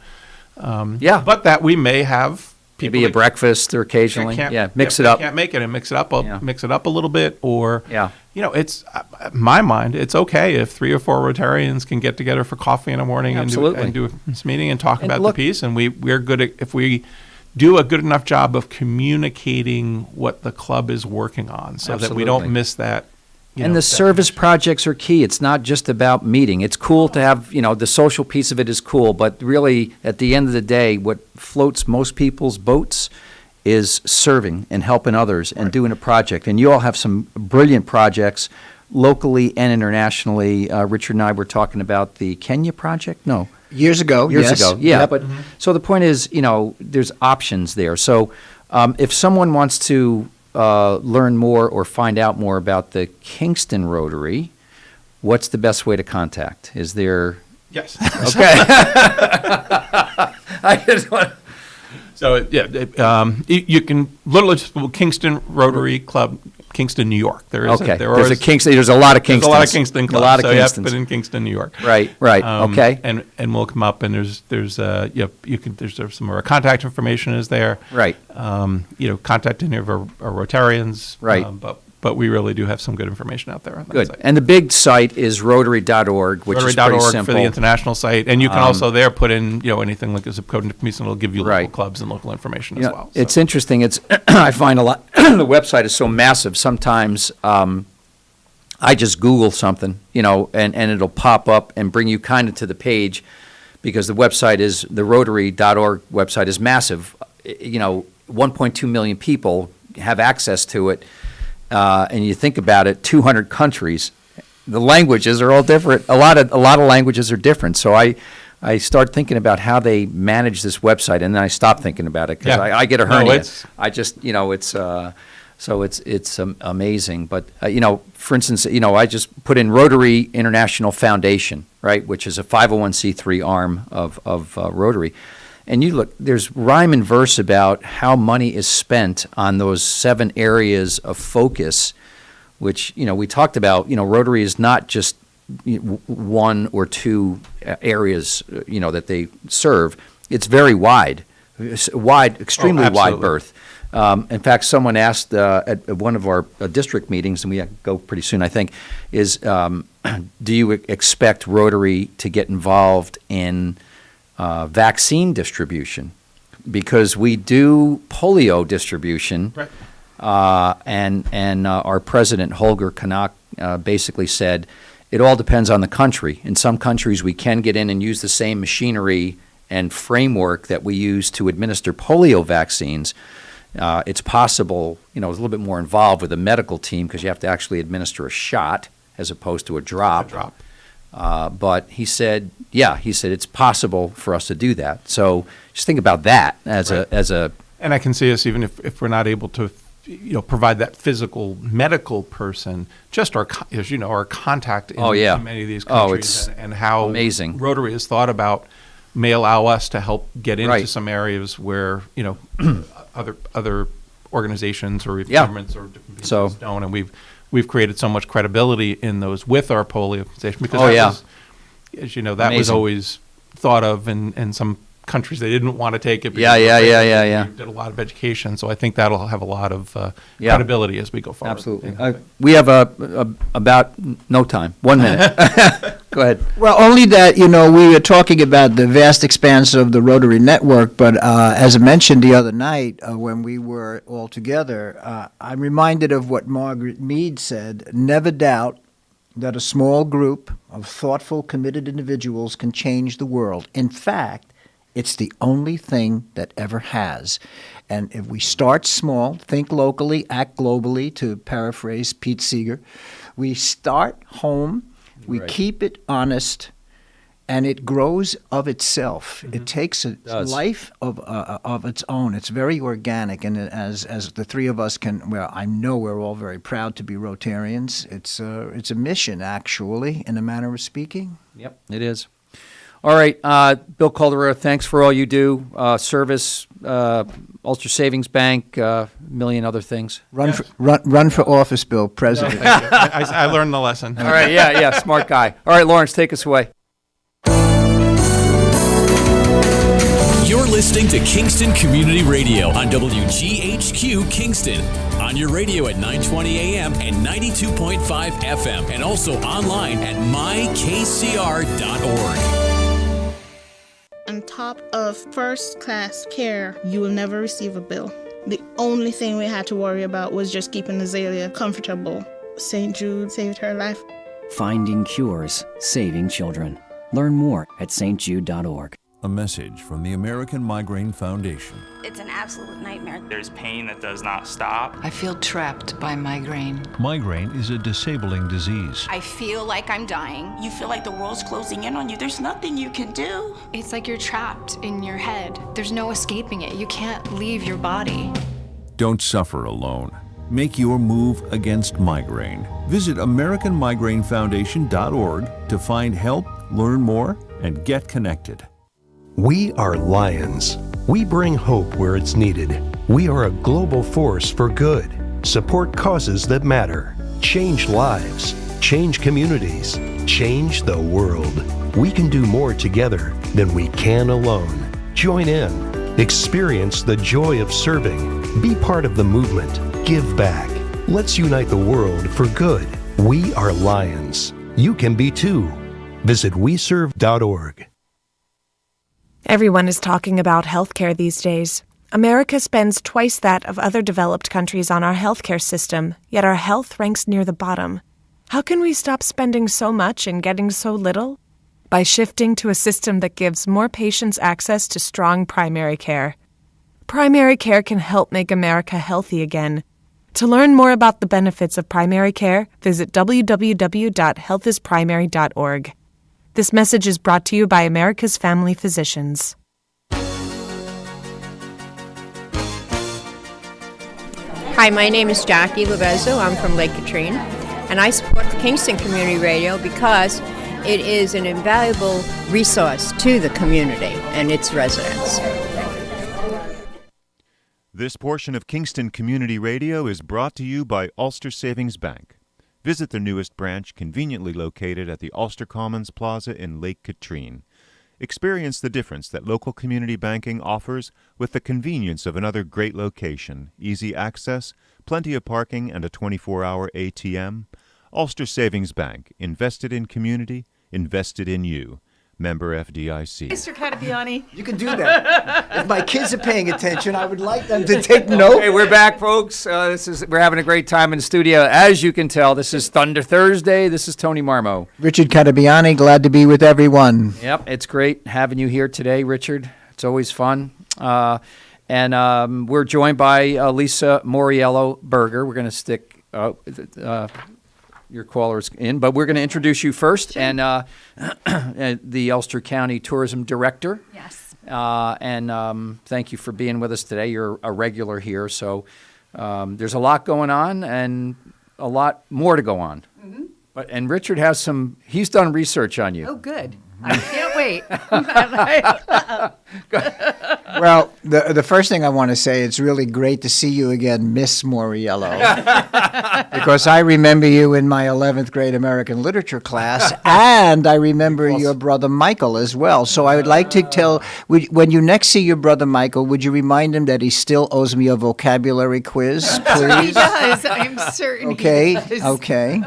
But that we may have people maybe a breakfast or occasionally. Mix it up. Can't make it and mix it up. Mix it up a little bit, or it's my mind. It's okay if 3 or 4 Rotarians can get together for coffee in the morning and do this meeting and talk about the piece. And we're good at, if we do a good enough job of communicating what the club is working on, so that we don't miss that. And the service projects are key. It's not just about meeting. It's cool to have, the social piece of it is cool, but really, at the end of the day, what floats most people's boats is serving and helping others and doing a project. And you all have some brilliant projects locally and internationally. Richard and I were talking about the Kenya project. No. Years ago. Yeah. Yep. But so the point is, there's options there. So if someone wants to learn more or find out more about the Kingston Rotary, what's the best way to contact? Is there? Yes. Okay. I just want. So you can literally just Kingston Rotary Club, Kingston, New York. There's a Kingston. There's a lot of Kingston. There's a lot of Kingston clubs. A lot of so Kingstons. You have to put in Kingston, New York. Right. Okay. And we'll come up, and there's some of our contact information is there. Right. Contact any of our Rotarians. Right. But we really do have some good information out there on that Good. site. And the big site is Rotary.org, which is pretty simple. for the international site. And you can also there put in, anything like a zip code information. It'll give you local clubs and local information as well. So. It's interesting. It's I find a lot, the website is so massive. Sometimes I just Google something, and it'll pop up and bring you kind of to the page, because the website is, the Rotary.org website is massive. 1.2 million people have access to it. And you think about it, 200 countries, the languages are all different. A lot of languages are different. So I start thinking about how they manage this website, and then I stop thinking about it because I get a hernia. I just, it's amazing. But for instance, I just put in Rotary International Foundation, right, which is a 501c3 arm of Rotary. And you look, there's rhyme and verse about how money is spent on those 7 areas of focus, which, we talked about. Rotary is not just 1 or 2 areas, that they serve. It's very wide, extremely wide berth. In fact, someone asked at one of our district meetings, and we go pretty soon, I think, is do you expect Rotary to get involved in vaccine distribution? Because we do polio distribution, right. And our president, Holger Kanak, basically said it all depends on the country. In some countries, we can get in and use the same machinery and framework that we use to administer polio vaccines. It's possible, it's a little bit more involved with a medical team, because you have to actually administer a shot as opposed to a drop. But he said it's possible for us to do that. So just think about that as a. And I can see us, even if we're not able to, provide that physical medical person, just our contact in many of these countries, and how amazing Rotary has thought about may allow us to help get into some areas where other organizations or Yeah. governments or different people don't, and we've created so much credibility in those with our polio organization because was, as you know, that was Amazing. always thought of in some countries they didn't want to take it. because Yeah, of yeah, the yeah, way yeah, we yeah. Did a lot of education, so I think that'll have a lot of Yeah. credibility as we go forward. Absolutely. We have about no time. 1 minute. Go ahead. Well, only that, we are talking about the vast expanse of the Rotary Network, but as I mentioned the other night when we were all together, I'm reminded of what Margaret Mead said, never doubt that a small group of thoughtful, committed individuals can change the world. In fact, it's the only thing that ever has. And if we start small, think locally, act globally, to paraphrase Pete Seeger, we start home, we keep it honest, and it grows of itself. It takes a life of its own. It's very organic, and as the three of us I know we're all very proud to be Rotarians. It's a mission, actually, in a manner of speaking. Yep, it is. All right, Bill Calderera, thanks for all you do. Service, Ulster Savings Bank, a million other things. Run for office, Bill, president. I learned the lesson. All right, yeah, smart guy. All right, Lawrence, take us away. You're listening to Kingston Community Radio on WGHQ Kingston. On your radio at 920 AM and 92.5 FM, and also online at mykcr.org. On top of first-class care, you will never receive a bill. The only thing we had to worry about was just keeping Azalea comfortable. St. Jude saved her life. Finding cures, saving children. Learn more at stjude.org. A message from the American Migraine Foundation. It's an absolute nightmare. There's pain that does not stop. I feel trapped by migraine. Migraine is a disabling disease. I feel like I'm dying. You feel like the world's closing in on you. There's nothing you can do. It's like you're trapped in your head. There's no escaping it. You can't leave your body. Don't suffer alone. Make your move against migraine. Visit AmericanMigraineFoundation.org to find help, learn more, and get connected. We are Lions. We bring hope where it's needed. We are a global force for good. Support causes that matter. Change lives. Change communities. Change the world. We can do more together than we can alone. Join in. Experience the joy of serving. Be part of the movement. Give back. Let's unite the world for good. We are Lions. You can be too. Visit weserve.org. Everyone is talking about healthcare these days. America spends twice that of other developed countries on our healthcare system, yet our health ranks near the bottom. How can we stop spending so much and getting so little? By shifting to a system that gives more patients access to strong primary care. Primary care can help make America healthy again. To learn more about the benefits of primary care, visit www.healthisprimary.org. This message is brought to you by America's Family Physicians. Hi, my name is Jackie Lovezzo. I'm from Lake Katrine, and I support the Kingston Community Radio because it is an invaluable resource to the community and its residents. This portion of Kingston Community Radio is brought to you by Ulster Savings Bank. Visit their newest branch, conveniently located at the Ulster Commons Plaza in Lake Katrine. Experience the difference that local community banking offers with the convenience of another great location, easy access, plenty of parking, and a 24-hour ATM. Ulster Savings Bank, invested in community, invested in you. Member FDIC. Mr. Catabiani. You can do that. If my kids are paying attention, I would like them to take note. Hey, we're back, folks. We're having a great time in the studio. As you can tell, this is Thunder Thursday. This is Tony Marmo. Richard Catabiani, glad to be with everyone. Yep, it's great having you here today, Richard. It's always fun. And we're joined by Lisa Moriello Berger. We're going to stick your callers in, but we're going to introduce you first, and the Ulster County Tourism Director. Yes. And thank you for being with us today. You're a regular here, so there's a lot going on and a lot more to go on. Mm-hmm. And Richard he's done research on you. Oh, good. I can't wait. Well, the first thing I want to say, it's really great to see you again, Miss Moriello, because I remember you in my 11th grade American literature class, and I remember your brother Michael as well. So I would like to tell, when you next see your brother Michael, would you remind him that he still owes me a vocabulary quiz, please? He does. I'm certain. Okay, He does. okay.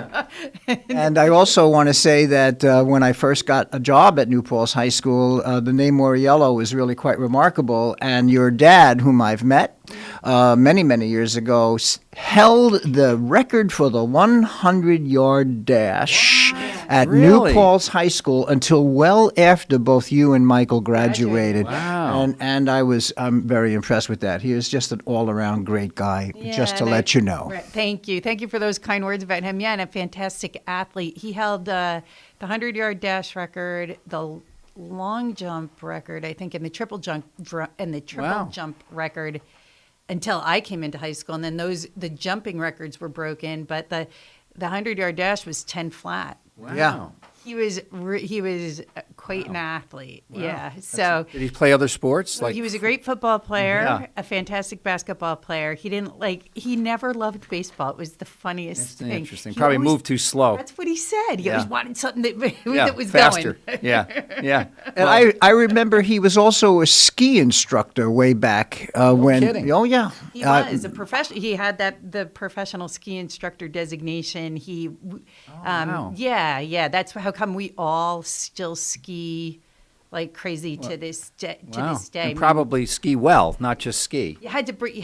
And I also want to say that when I first got a job at New Paltz High School, the name Moriello was really quite remarkable. And your dad, whom I've met many, many years ago, held the record for the 100-yard dash at Really? New Paltz High School until well after both you and Michael graduated. Wow. And I'm very impressed with that. He is just an all-around great guy, just to and let you know. Right, thank you. Thank you for those kind words about him. Yeah, and a fantastic athlete. He held the 100-yard dash record, the long jump record, I think, and the triple jump jump record until I came into high school. And then the jumping records were broken, but the 100-yard dash was 10 flat. Wow. Yeah. He was quite an athlete. Wow. Yeah. So Did he play other sports? he was a great football player, Yeah. a fantastic basketball player. He never loved baseball. It was the funniest thing. Interesting. He Probably always- moved too slow. That's what he said. He Yeah. always wanted something that Yeah, was faster. going. Yeah. And I remember he was also a ski instructor way back when. kidding. Oh yeah, He was a professional. He had the professional ski instructor designation. wow. Yeah. That's how come we all still ski like crazy to this day. Wow. And probably ski well, not just ski. You had to bring,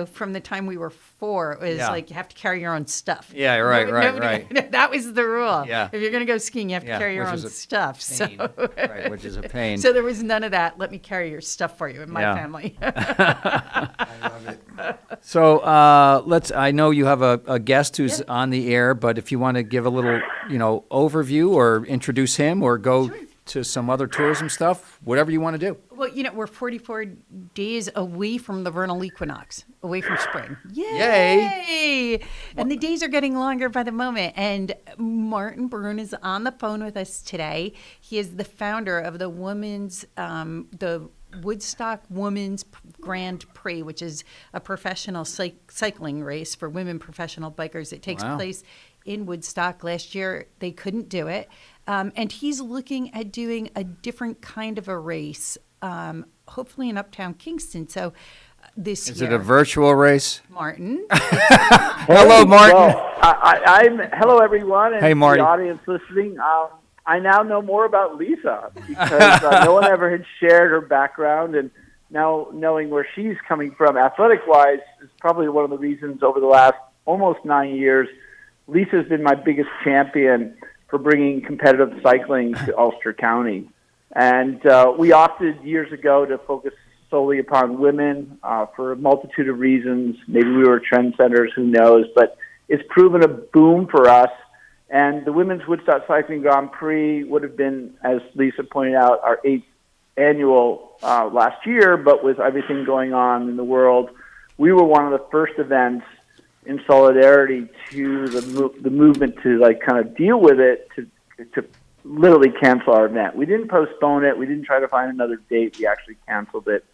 from the time we were 4, it was Yeah. like you have to carry your own stuff. Yeah, right. That was the rule. Yeah. If you're going to go skiing, you have to carry your which own is a stuff. So. Right, which is a pain. So there was none of that. Let me carry your stuff for you in my family. So I know you have a guest who's on the air, but if you want to give a little, overview or introduce him or go to some other tourism stuff, whatever you want to do. Well, we're 44 days away from the vernal equinox, away from spring. Yay! And the days are getting longer by the moment. And Martin Brune is on the phone with us today. He is the founder of the the Woodstock Women's Grand Prix, which is a professional cycling race for women professional bikers. It takes place in Woodstock. Last year, they couldn't do it. And he's looking at doing a different kind of a race, hopefully in Uptown Kingston. So this Is year. it a virtual race? Martin. Hello, Martin. Well, hello, everyone, and Hey, Marty. the audience listening. I now know more about Lisa because no one ever had shared her background, and now knowing where she's coming from athletic-wise is probably one of the reasons over the last almost 9 years, Lisa's been my biggest champion for bringing competitive cycling to Ulster County. And we opted years ago to focus solely upon women for a multitude of reasons. Maybe we were trendsetters, who knows, but it's proven a boom for us. And the Women's Woodstock Cycling Grand Prix would have been, as Lisa pointed out, our 8th annual last year, but with everything going on in the world, we were one of the first events in solidarity to the movement to kind of deal with it, to literally cancel our event. We didn't postpone it. We didn't try to find another date. We actually canceled it.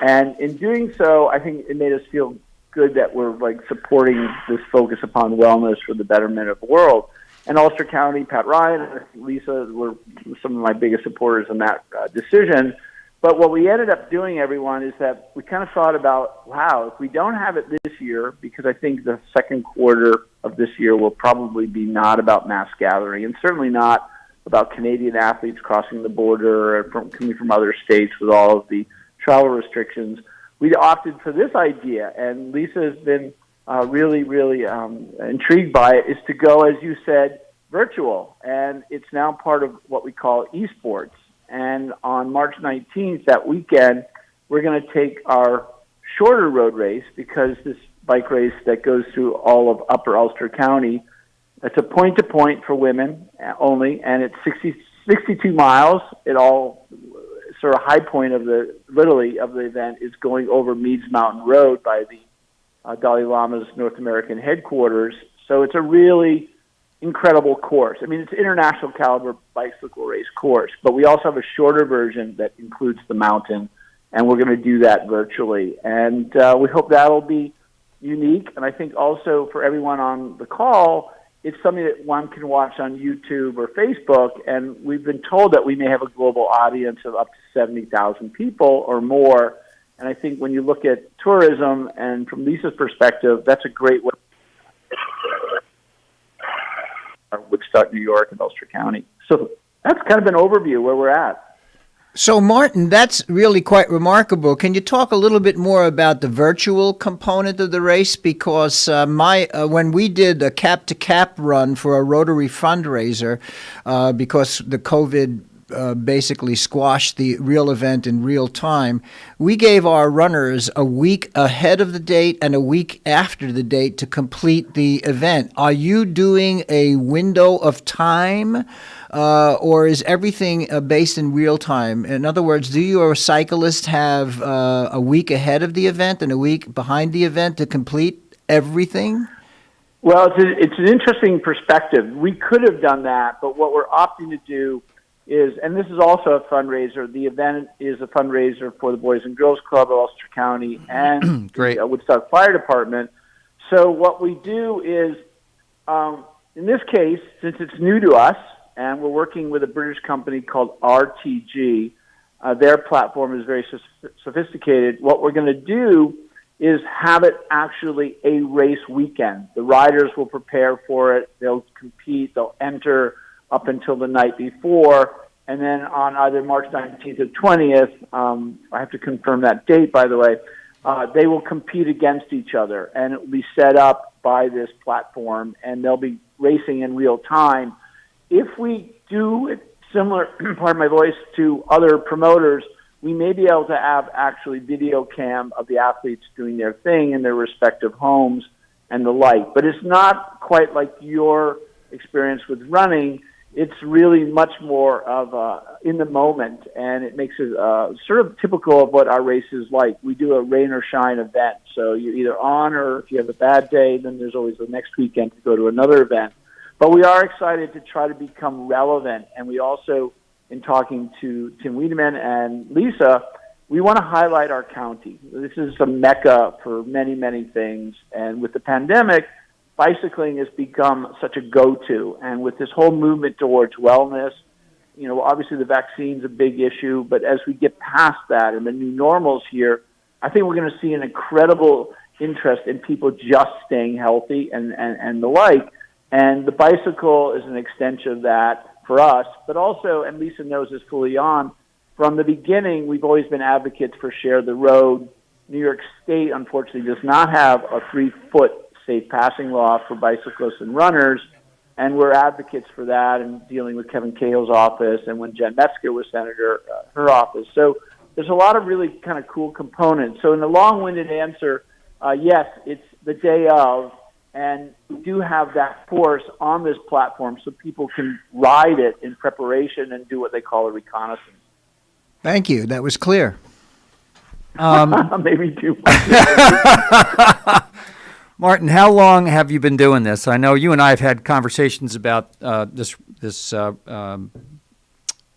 And in doing so, I think it made us feel good that we're supporting this focus upon wellness for the betterment of the world. And Ulster County, Pat Ryan, and Lisa were some of my biggest supporters in that decision. But what we ended up doing, everyone, is that we kind of thought about, wow, if we don't have it this year, because I think the second quarter of this year will probably be not about mass gathering, and certainly not about Canadian athletes crossing the border or coming from other states with all of the travel restrictions. We opted for this idea, and Lisa has been really intrigued by it, is to go, as you said, virtual. And it's now part of what we call esports. And on March 19th, that weekend, we're going to take our shorter road race, because this bike race that goes through all of Upper Ulster County, it's a point-to-point for women only, and it's 62 miles. It all sort of high point of the event is going over Meads Mountain Road by the Dalai Lama's North American headquarters. So it's a really incredible course. I mean, it's international caliber bicycle race course, but we also have a shorter version that includes the mountain, and we're going to do that virtually. And we hope that'll be unique. And I think also for everyone on the call, it's something that one can watch on YouTube or Facebook. And we've been told that we may have a global audience of up to 70,000 people or more. And I think when you look at tourism and from Lisa's perspective, that's a great way. Woodstock, New York, and Ulster County. So that's kind of an overview where we're at. So, Martin, that's really quite remarkable. Can you talk a little bit more about the virtual component of the race? Because when we did a cap-to-cap run for a Rotary fundraiser, because the COVID basically squashed the real event in real time, we gave our runners a week ahead of the date and a week after the date to complete the event. Are you doing a window of time, or is everything based in real time? In other words, do your cyclists have a week ahead of the event and a week behind the event to complete everything? Well, it's an interesting perspective. We could have done that, but what we're opting to do is, and this is also a fundraiser, the event is a fundraiser for the Boys and Girls Club of Ulster County and the Woodstock Fire Department. So what we do is, in this case, since it's new to us, and we're working with a British company called RTG, their platform is very sophisticated. What we're going to do is have it actually a race weekend. The riders will prepare for it. They'll compete. They'll enter up until the night before, and then on either March 19th or 20th, I have to confirm that date, by the way, they will compete against each other, and it will be set up by this platform, and they'll be racing in real time. If we do it similar, pardon my voice, to other promoters, we may be able to have actually video cam of the athletes doing their thing in their respective homes and the like. But it's not quite like your experience with running. It's really much more of in the moment, and it makes it sort of typical of what our race is like. We do a rain or shine event, so you're either on, or if you have a bad day, then there's always the next weekend to go to another event. But we are excited to try to become relevant, and we also, in talking to Tim Wiedemann and Lisa, we want to highlight our county. This is a mecca for many, many things, and with the pandemic, bicycling has become such a go-to, and with this whole movement towards wellness, you know, obviously the vaccine's a big issue, but as we get past that and the new normals here, I think we're going to see an incredible interest in people just staying healthy and the like, and the bicycle is an extension of that for us, but also, and Lisa knows this fully on, from the beginning, we've always been advocates for Share the Road. New York State, unfortunately, does not have a 3-foot safe passing law for bicyclists and runners, and we're advocates for that and dealing with Kevin Cahill's office, and when Jen Metzger was senator, her office. So there's a lot of really kind of cool components. So in the long-winded answer, yes, it's the day of, and we do have that course on this platform so people can ride it in preparation and do what they call a reconnaissance. Thank you. That was clear. Maybe too much. Martin, how long have you been doing this? I know you and I have had conversations about this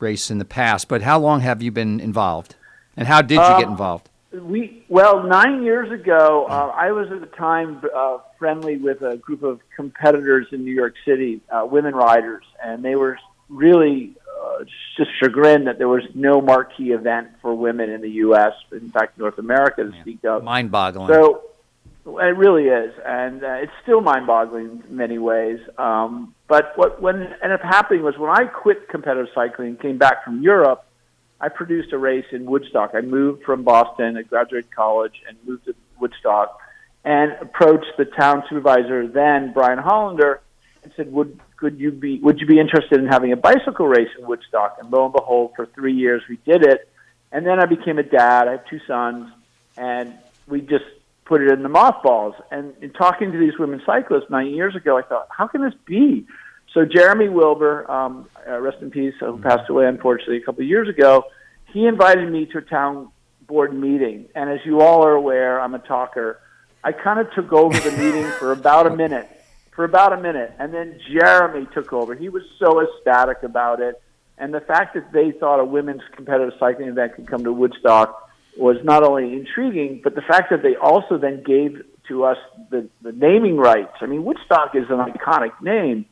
race in the past, but how long have you been involved, and how did you get involved? 9 years ago, I was at the time friendly with a group of competitors in New York City, women riders, and they were really just chagrined that there was no marquee event for women in the U.S., in fact, North America to speak of. Mind-boggling. So it really is, and it's still mind-boggling in many ways. But what ended up happening was when I quit competitive cycling and came back from Europe, I produced a race in Woodstock. I moved from Boston, I graduated college, and moved to Woodstock, and approached the town supervisor then, Brian Hollander, and said, would you be interested in having a bicycle race in Woodstock? And lo and behold, for 3 years we did it. And then I became a dad. I have 2 sons, and we just put it in the mothballs. And in talking to these women cyclists 9 years ago, I thought, how can this be? So Jeremy Wilbur, rest in peace, who passed away unfortunately a couple of years ago, he invited me to a town board meeting. And as you all are aware, I'm a talker. I kind of took over the meeting for about a minute for about a minute, and then Jeremy took over. He was so ecstatic about it, and the fact that they thought a women's competitive cycling event could come to Woodstock was not only intriguing, but the fact that they also then gave to us the naming rights. I mean, Woodstock is an iconic name,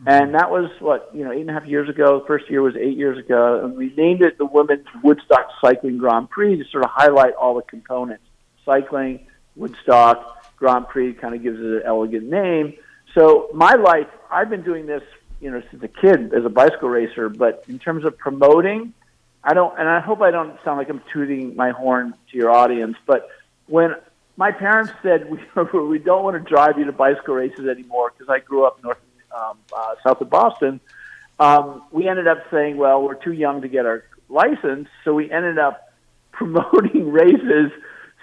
and that was, 8.5 years ago. The first year was 8 years ago, and we named it the Women's Woodstock Cycling Grand Prix to sort of highlight all the components. Cycling, Woodstock, Grand Prix kind of gives it an elegant name. So my life, I've been doing this, since a kid as a bicycle racer, but in terms of promoting, I hope I don't sound like I'm tooting my horn to your audience, but when my parents said we don't want to drive you to bicycle races anymore, because I grew up south of Boston, we ended up saying, well, we're too young to get our license, so we ended up promoting races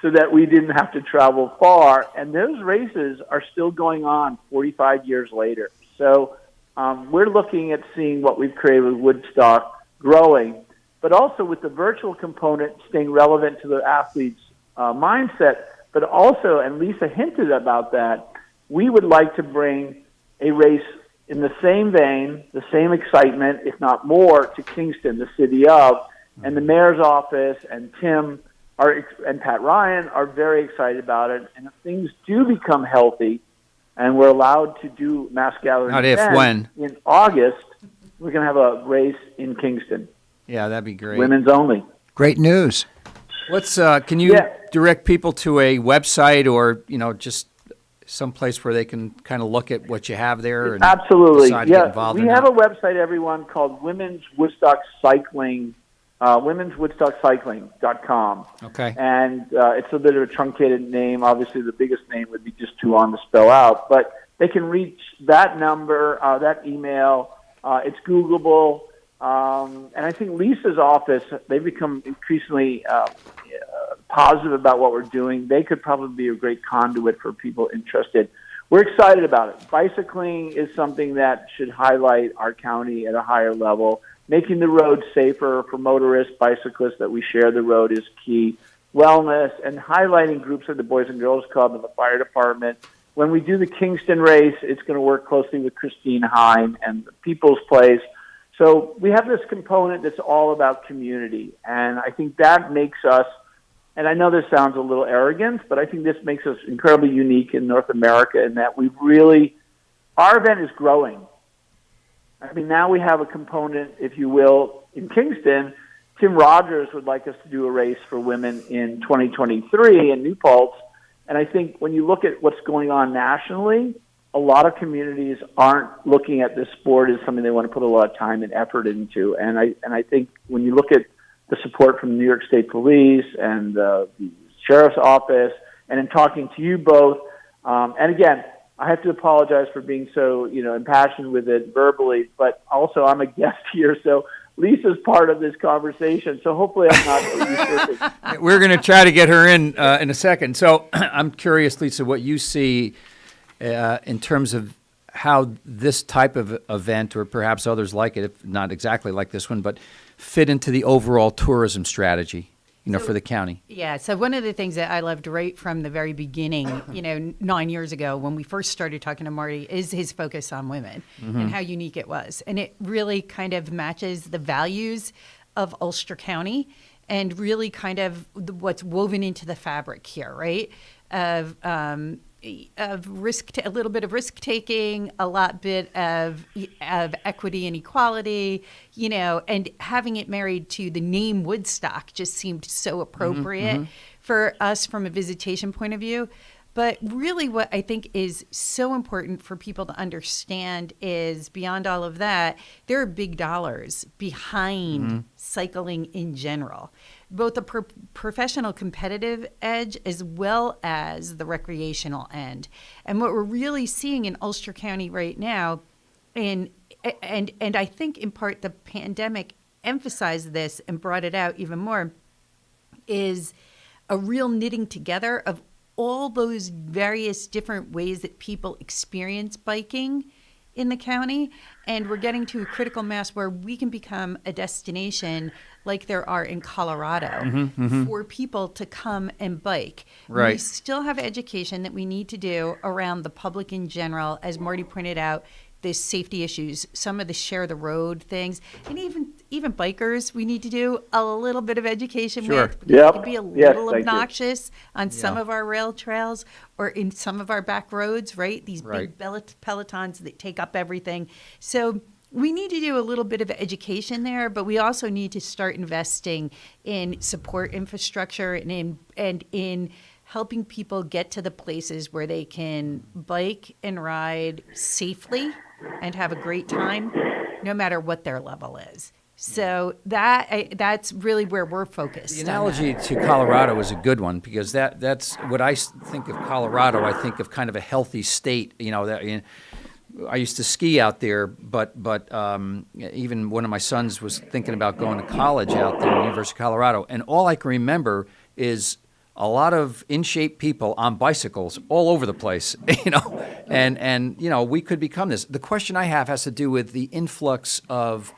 so that we didn't have to travel far. And those races are still going on 45 years later. So we're looking at seeing what we've created with Woodstock growing, but also with the virtual component staying relevant to the athlete's mindset. But also, and Lisa hinted about that, we would like to bring a race in the same vein, the same excitement, if not more, to Kingston, the city of, and the mayor's office and Tim and Pat Ryan are very excited about it. And if things do become healthy and we're allowed to do mass gathering Not if, events when. in August, we're going to have a race in Kingston. Yeah, that'd be great. Women's only. Great news. Can you direct people to a website or, just someplace where they can kind of look at what you have there and Absolutely. decide to get involved We or have not? a website, everyone, called Women's Woodstock Cycling, womenswoodstockcycling.com. Okay. And it's a bit of a truncated name. Obviously, the biggest name would be just too long to spell out. But they can reach that number, that email. It's Googleable. And I think Lisa's office, they've become increasingly positive about what we're doing. They could probably be a great conduit for people interested. We're excited about it. Bicycling is something that should highlight our county at a higher level. Making the road safer for motorists, bicyclists, that we share the road is key. Wellness and highlighting groups like the Boys and Girls Club and the fire department. When we do the Kingston race, it's going to work closely with Christine Hine and the People's Place. So we have this component that's all about community. And I think that makes us, and I know this sounds a little arrogant, but I think this makes us incredibly unique in North America in that our event is growing. I mean, now we have a component, if you will, in Kingston. Tim Rogers would like us to do a race for women in 2023 in New Paltz. And I think when you look at what's going on nationally, a lot of communities aren't looking at this sport as something they want to put a lot of time and effort into. And I think when you look at the support from the New York State Police and the Sheriff's Office, and in talking to you both, and again, I have to apologize for being so, impassioned with it verbally, but also I'm a guest here, so Lisa's part of this conversation, so hopefully I'm not usurping. We're going to try to get her in a second. So I'm curious, Lisa, what you see in terms of how this type of event, or perhaps others like it, if not exactly like this one, but fit into the overall tourism strategy, for the county. Yeah, so one of the things that I loved right from the very beginning, 9 years ago when we first started talking to Marty, is his focus on women and how unique it was. And it really kind of matches the values of Ulster County and really kind of what's woven into the fabric here, right? Of a little bit of risk taking, a lot bit of equity and equality, and having it married to the name Woodstock just seemed so appropriate for us from a visitation point of view. But really what I think is so important for people to understand is beyond all of that, there are big dollars behind cycling in general, both the professional competitive edge as well as the recreational end. And what we're really seeing in Ulster County right now, and I think in part the pandemic emphasized this and brought it out even more, is a real knitting together of all those various different ways that people experience biking in the county, and we're getting to a critical mass where we can become a destination like there are in Colorado for people to come and bike. Right. We still have education that we need to do around the public in general, as Marty pointed out, the safety issues, some of the share the road things, and even bikers we need to do a little bit of education with. It can be a little obnoxious on some of our rail trails or in some of our back roads, right? These big pelotons that take up everything. So we need to do a little bit of education there, but we also need to start investing in support infrastructure and in helping people get to the places where they can bike and ride safely and have a great time, no matter what their level is. So that's really where we're focused. The analogy to Colorado is a good one, because that's what I think of Colorado. I think of kind of a healthy state. I used to ski out there, but even one of my sons was thinking about going to college out there at University of Colorado, and all I can remember is a lot of in-shape people on bicycles all over the place, and we could become this. The question I have has to do with the influx of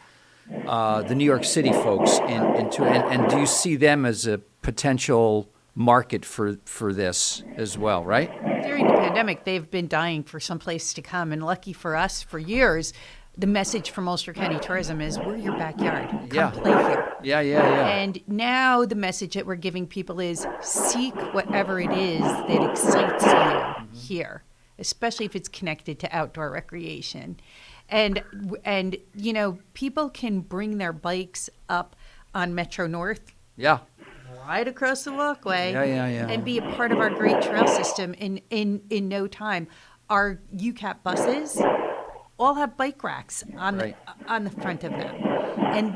the New York City folks and do you see them as a potential market for this as well, right? During the pandemic, they've been dying for some place to come, and lucky for us, for years, the message from Ulster County Tourism is, we're your backyard. Come play here. Yeah. And now the message that we're giving people is, seek whatever it is that excites you here, especially if it's connected to outdoor recreation. And people can bring their bikes up on Metro North. Yeah. Right across the walkway. Yeah. And be a part of our great trail system in no time. Our UCAP buses all have bike racks on the front of them, and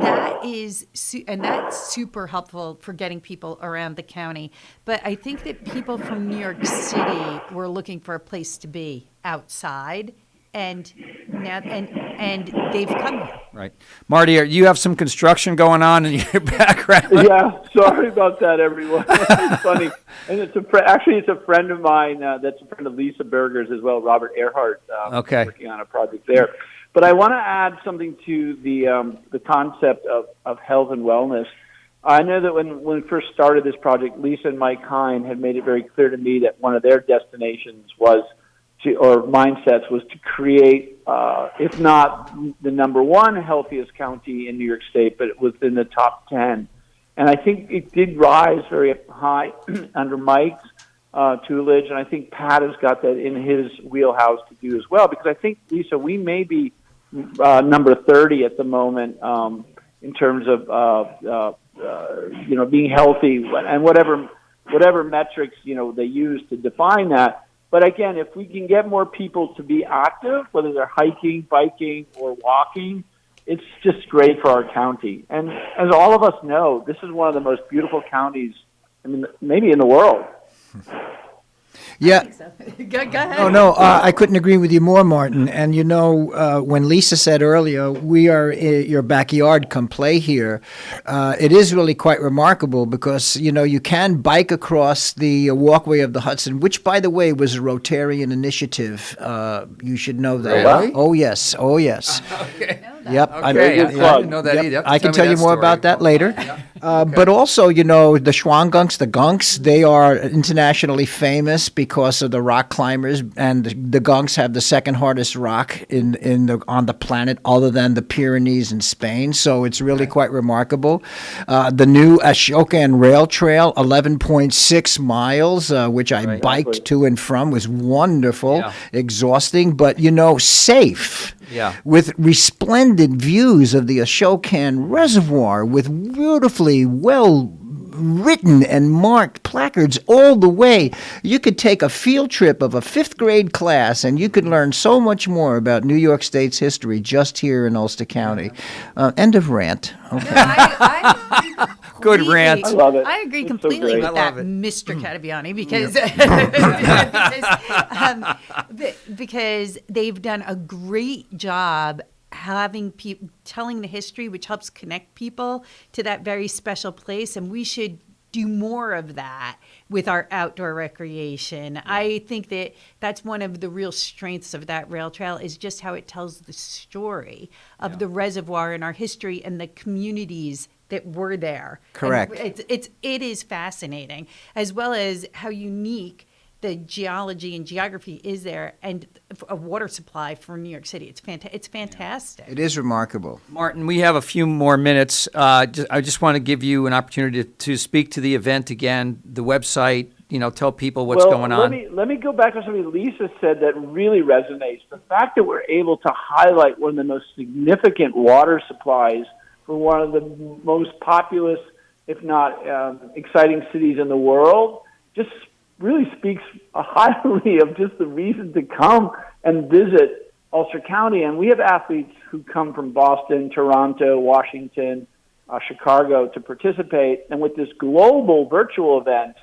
that's super helpful for getting people around the county. But I think that people from New York City were looking for a place to be outside, and now and they've come here. Right, Marty, you have some construction going on in your background. Yeah, sorry about that, everyone. It's funny, and it's a friend of mine that's a friend of Lisa Berger's as well, Robert Earhart. Working on a project there. But I want to add something to the concept of health and wellness. I know that when we first started this project, Lisa and Mike Hine had made it very clear to me that one of their destinations mindsets was to create, if not the number one healthiest county in New York State, but it was in the top 10. And I think it did rise very high under Mike's tutelage, and I think Pat has got that in his wheelhouse to do as well, because I think, Lisa, we may be number 30 at the moment in terms of being healthy and whatever metrics they use to define that. But again, if we can get more people to be active, whether they're hiking, biking, or walking, it's just great for our county. And as all of us know, this is one of the most beautiful counties, maybe in the world. Yeah. Go ahead. No, I couldn't agree with you more, Martin. And when Lisa said earlier, we are your backyard, come play here, it is really quite remarkable because, you can bike across the walkway of the Hudson, which, by the way, was a Rotarian initiative. You should know that. Really? Oh, yes. Okay. Yep. Okay. I didn't know that either. I can tell you more about that later. But also, the Schwangunks, the Gunks, they are internationally famous because of the rock climbers, and the Gunks have the second hardest rock on the planet, other than the Pyrenees in Spain. So it's really quite remarkable. The new Ashokan Rail Trail, 11.6 miles, which I biked to and from, was wonderful, exhausting, but safe. Yeah. With resplendent views of the Ashokan Reservoir, with beautifully well written and marked placards all the way. You could take a field trip of a 5th grade class and you could learn so much more about New York State's history just here in Ulster County. End of rant. Okay. Good rant. I love it. I agree It's completely so with great. that, Mr. Catabiani, because they've done a great job telling the history, which helps connect people to that very special place, and we should do more of that with our outdoor recreation. I think that that's one of the real strengths of that rail trail is just how it tells the story of the reservoir and our history and the communities that were there. Correct. And it is fascinating, as well as how unique the geology and geography is there, and a water supply for New York City. It's fantastic. It is remarkable. Martin, we have a few more minutes. I just want to give you an opportunity to speak to the event again, the website, tell people what's going on. Let me go back to something Lisa said that really resonates. The fact that we're able to highlight one of the most significant water supplies for one of the most populous, if not exciting cities in the world, just really speaks highly of just the reason to come and visit Ulster County. And we have athletes who come from Boston, Toronto, Washington, Chicago to participate. And with this global virtual event,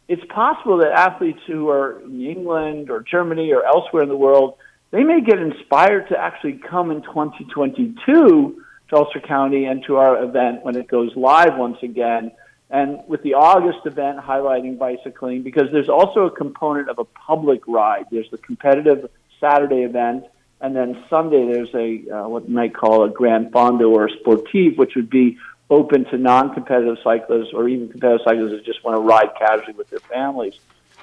it's possible that athletes who are in England or Germany or elsewhere in the world, they may get inspired to actually come in 2022 to Ulster County and to our event when it goes live once again. And with the August event highlighting bicycling, because there's also a component of a public ride. There's the competitive Saturday event, and then Sunday there's a what you might call a Grand Fondo or a Sportive, which would be open to non-competitive cyclists or even competitive cyclists that just want to ride casually with their families.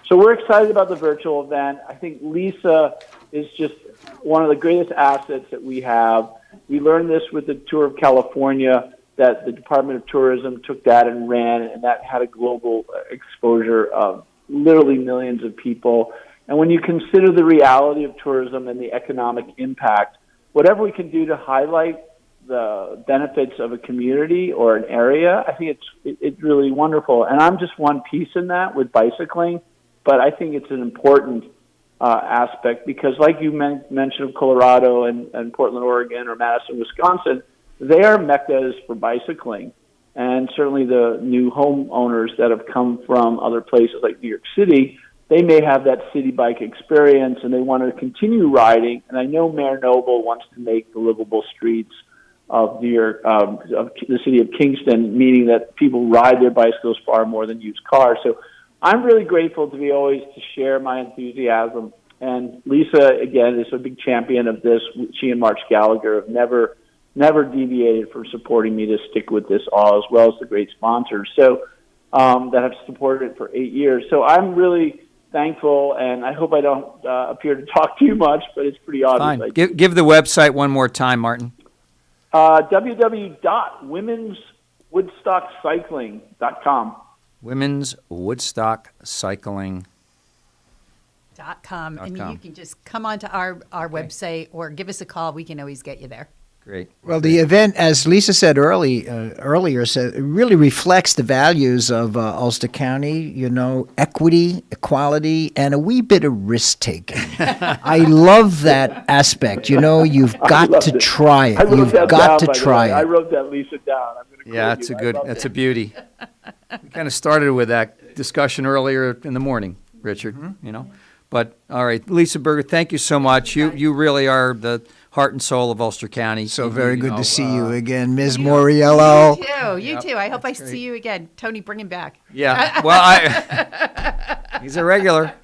So we're excited about the virtual event. I think Lisa is just one of the greatest assets that we have. We learned this with the Tour of California, that the Department of Tourism took that and ran, and that had a global exposure of literally millions of people. And when you consider the reality of tourism and the economic impact, whatever we can do to highlight the benefits of a community or an area, I think it's really wonderful. And I'm just one piece in that with bicycling, but I think it's an important aspect because like you mentioned of Colorado and Portland, Oregon, or Madison, Wisconsin, they are meccas for bicycling. And certainly the new homeowners that have come from other places like New York City, they may have that city bike experience and they want to continue riding. And I know Mayor Noble wants to make the livable streets of New York, of the city of Kingston, meaning that people ride their bicycles far more than use cars. So I'm really grateful to be always to share my enthusiasm. And Lisa, again, is a big champion of this. She and March Gallagher have never deviated from supporting me to stick with this all, as well as the great sponsors that have supported it for 8 years. So I'm really thankful, and I hope I don't appear to talk too much, but it's pretty obvious. Fine. Give the website one more time, Martin. www.womenswoodstockcycling.com. womenswoodstockcycling.com. And you can just come onto our website or give us a call. We can always get you there. Great. Well, the event, as Lisa said earlier, it really reflects the values of Ulster County, equity, equality, and a wee bit of risk-taking. I love that aspect. You've got to try it. You've got to try it. I wrote that, Lisa, down. I'm gonna yeah, that's a beauty. We kind of started with that discussion earlier in the morning, Richard, But, all right, Lisa Berger, thank you so much. You really are the heart and soul of Ulster County. So very good to see you again, Ms. Moriello. You too. I hope I see you again. Tony, bring him back. Yeah, well, he's a regular.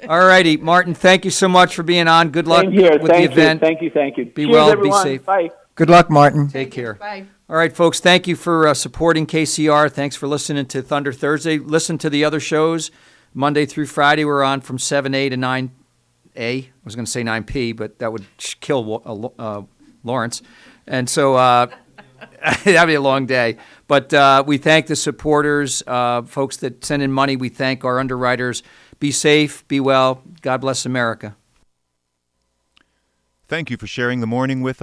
All righty, Martin, thank you so much for being on. Good luck with the event. Thank you. Be well, everyone. be safe. Bye. Good luck, Martin. Take care. Bye. All right, folks, thank you for supporting KCR. Thanks for listening to Thunder Thursday. Listen to the other shows. Monday through Friday, we're on from 7A to 9A. I was going to say 9P, but that would kill Lawrence. And so that'd be a long day. But we thank the supporters, folks that send in money. We thank our underwriters. Be safe, be well. God bless America. Thank you for sharing the morning with us.